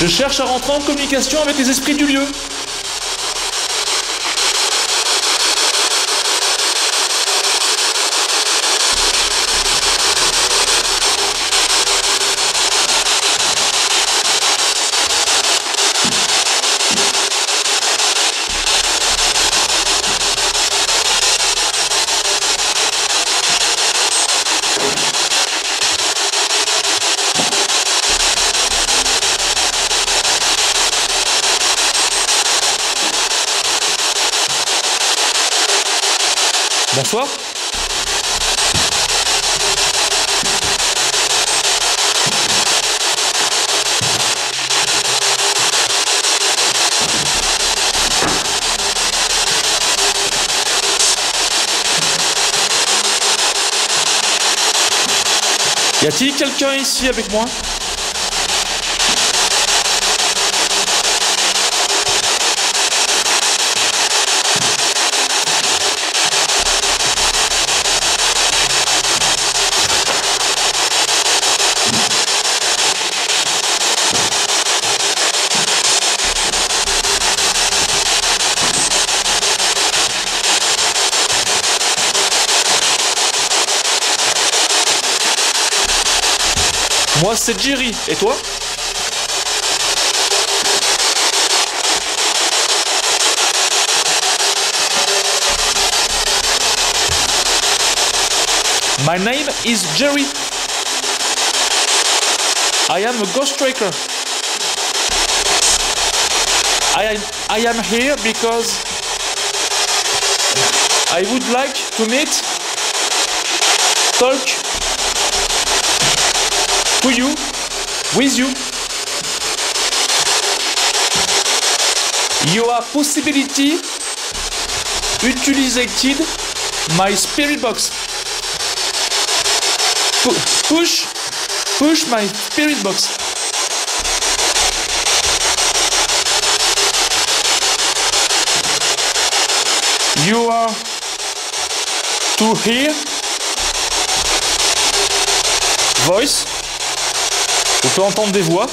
Je cherche à rentrer en communication avec les esprits du lieu. Bonsoir. Y a-t-il quelqu'un ici avec moi? Moi, c'est Jerry. Et toi? My name is Jerry. I am a ghost tracker. I am here because I would like to meet, talk to you, with you. Your possibility utilised my spirit box. Push my spirit box. You are to hear voice. On peut entendre des voix.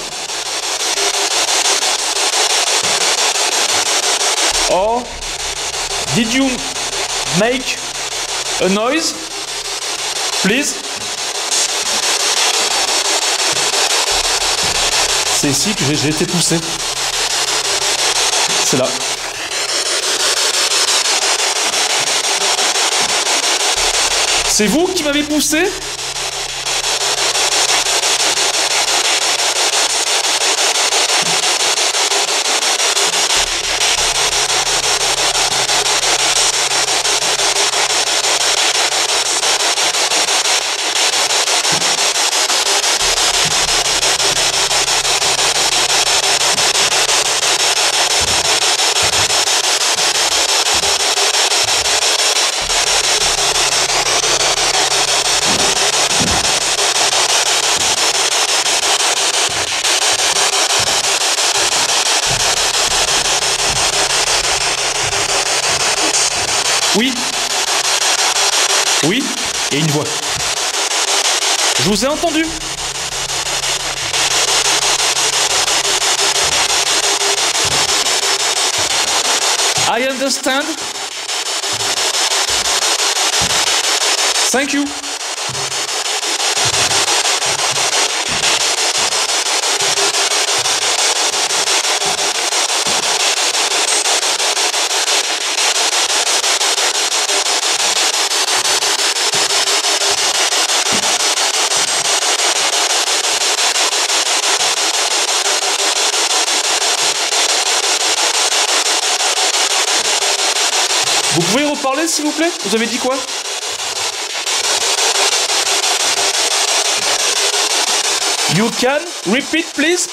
Or, did you make a noise? Please. C'est ici que j'ai été poussé. C'est là. C'est vous qui m'avez poussé? Oui. Oui, il y a une voix. Je vous ai entendu. I understand. Thank you. Vous pouvez reparler s'il vous plaît? Vous avez dit quoi? You can repeat please?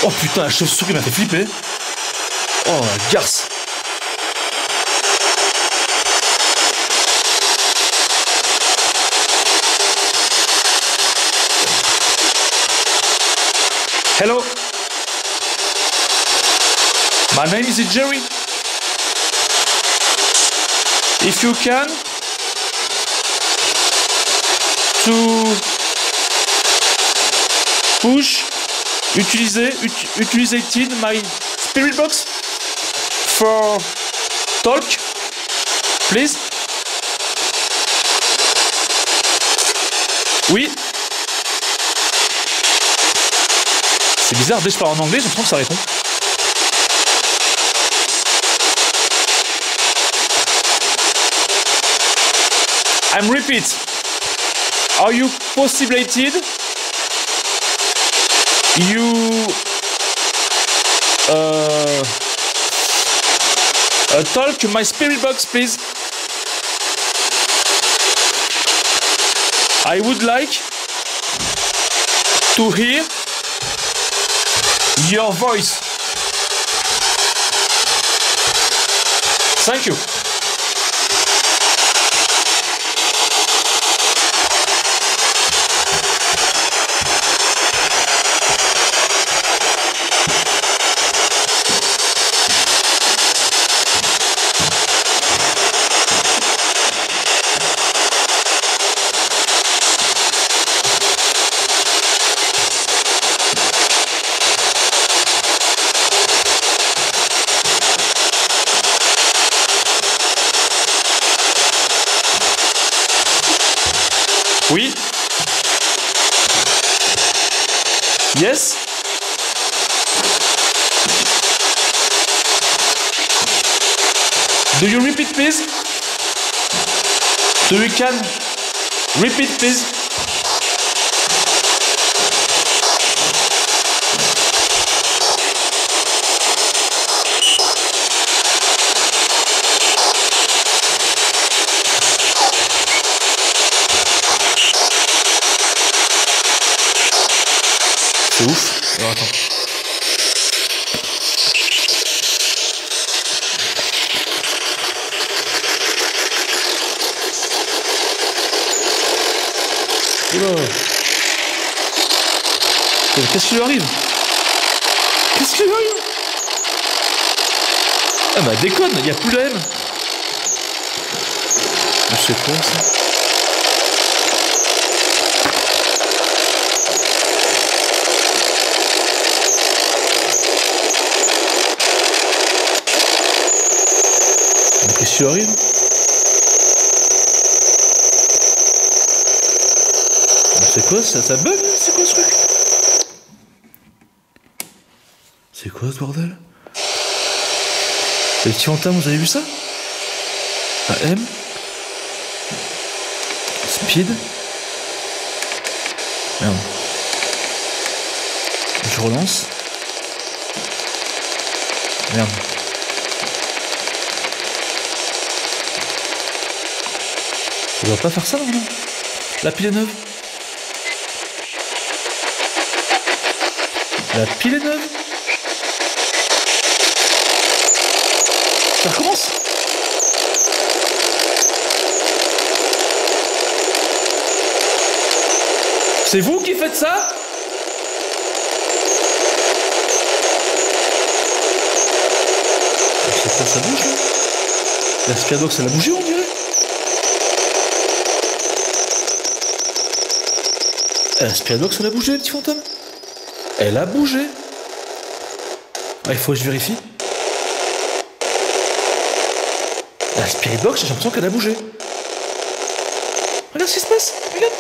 Oh putain, la chauve-souris m'a fait flipper. Oh la garce. Hello. My name is Jerry. If you can to push utilisated my spirit box for talk, please. Oui. C'est bizarre, dès que je parle en anglais, j'ai l'impression que ça répond. I'm repeat. Are you possibilited? You talk my spirit box, please. I would like to hear your voice. Thank you. Oui. Yes. Do you repeat, please? Do you can repeat, please? C'est ouf. Alors attends. Oula. Qu'est-ce qui lui arrive? Qu'est-ce qui lui arrive? Ah bah déconne, il n'y a plus de haine. Je sais pas ça. Mais qu'est-ce qui lui arrive? C'est quoi ça? Ça bug? C'est quoi ce truc? C'est quoi ce bordel? Les petits fantômes, vous avez vu ça? AM Speed. Merde. Je relance. Merde. Ça doit pas faire ça normalement. La pile est neuve. La pile est neuve. Ça recommence. C'est vous qui faites ça? C'est quoi, ça bouge là? La Spiadox, elle a bougé, on dirait. La Spiadox, elle a bougé, le petit fantôme. Elle a bougé. Ah, il faut que je vérifie. La Spirit Box, j'ai l'impression qu'elle a bougé. Regarde ce qui se passe. Regarde.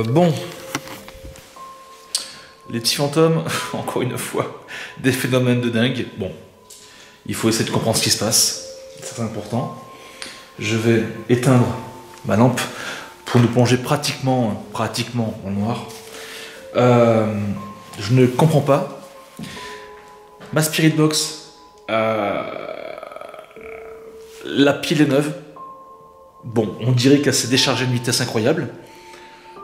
Bon. Les petits fantômes, encore une fois, des phénomènes de dingue. Bon. Il faut essayer de comprendre ce qui se passe. C'est important. Je vais éteindre ma lampe pour nous plonger pratiquement dans le noir. Je ne comprends pas. Ma Spirit Box, la pile est neuve. Bon, on dirait qu'elle s'est déchargée à une vitesse incroyable.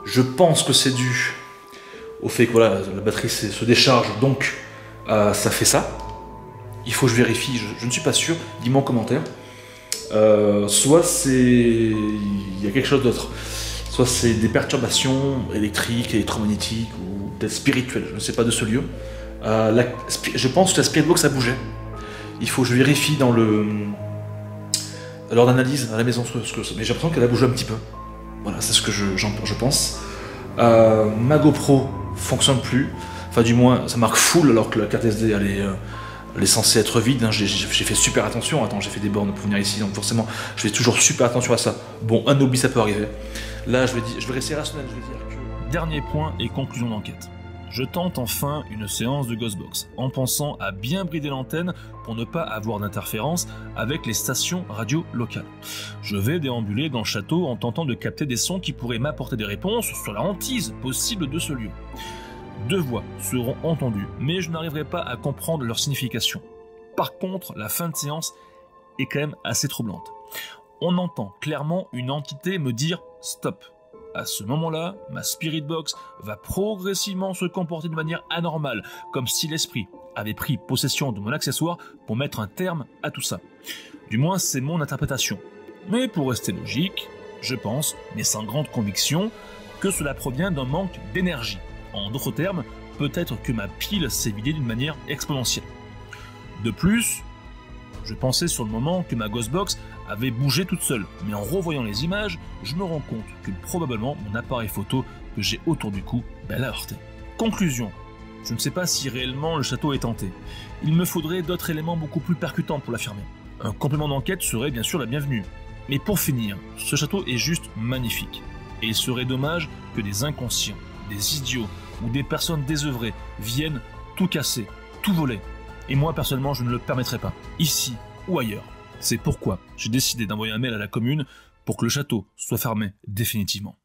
Je pense que c'est dû au fait que voilà, la batterie se décharge, donc ça fait ça. Il faut que je vérifie, je ne suis pas sûr. Dis-moi en commentaire. Soit c'est... il y a quelque chose d'autre. Soit c'est des perturbations électriques, électromagnétiques ou peut-être spirituelles. Je ne sais pas de ce lieu. Je pense que la Spirit Box a bougé. Il faut que je vérifie dans lors d'analyse à la maison. Mais j'ai l'impression qu'elle a bougé un petit peu. Voilà, c'est ce que je pense. Ma GoPro fonctionne plus. Enfin, du moins, ça marque full alors que la carte SD elle est censée être vide. Hein. J'ai fait super attention. Attends, j'ai fait des bornes pour venir ici, donc forcément, je fais toujours super attention à ça. Bon, un oubli, ça peut arriver. Là, je vais rester rationnel. Je vais dire que... Dernier point et conclusion d'enquête. Je tente enfin une séance de Ghostbox, en pensant à bien brider l'antenne pour ne pas avoir d'interférence avec les stations radio locales. Je vais déambuler dans le château en tentant de capter des sons qui pourraient m'apporter des réponses sur la hantise possible de ce lieu. 2 voix seront entendues, mais je n'arriverai pas à comprendre leur signification. Par contre, la fin de séance est quand même assez troublante. On entend clairement une entité me dire « stop ». À ce moment-là, ma Spirit Box va progressivement se comporter de manière anormale, comme si l'esprit avait pris possession de mon accessoire pour mettre un terme à tout ça. Du moins, c'est mon interprétation. Mais pour rester logique, je pense, mais sans grande conviction, que cela provient d'un manque d'énergie. En d'autres termes, peut-être que ma pile s'est vidée d'une manière exponentielle. De plus, je pensais sur le moment que ma Ghostbox avait bougé toute seule, mais en revoyant les images, je me rends compte que probablement mon appareil photo que j'ai autour du cou l'a heurté. Conclusion, je ne sais pas si réellement le château est hanté. Il me faudrait d'autres éléments beaucoup plus percutants pour l'affirmer. Un complément d'enquête serait bien sûr la bienvenue. Mais pour finir, ce château est juste magnifique. Et il serait dommage que des inconscients, des idiots ou des personnes désœuvrées viennent tout casser, tout voler. Et moi personnellement je ne le permettrai pas, ici ou ailleurs. C'est pourquoi j'ai décidé d'envoyer un mail à la commune pour que le château soit fermé définitivement.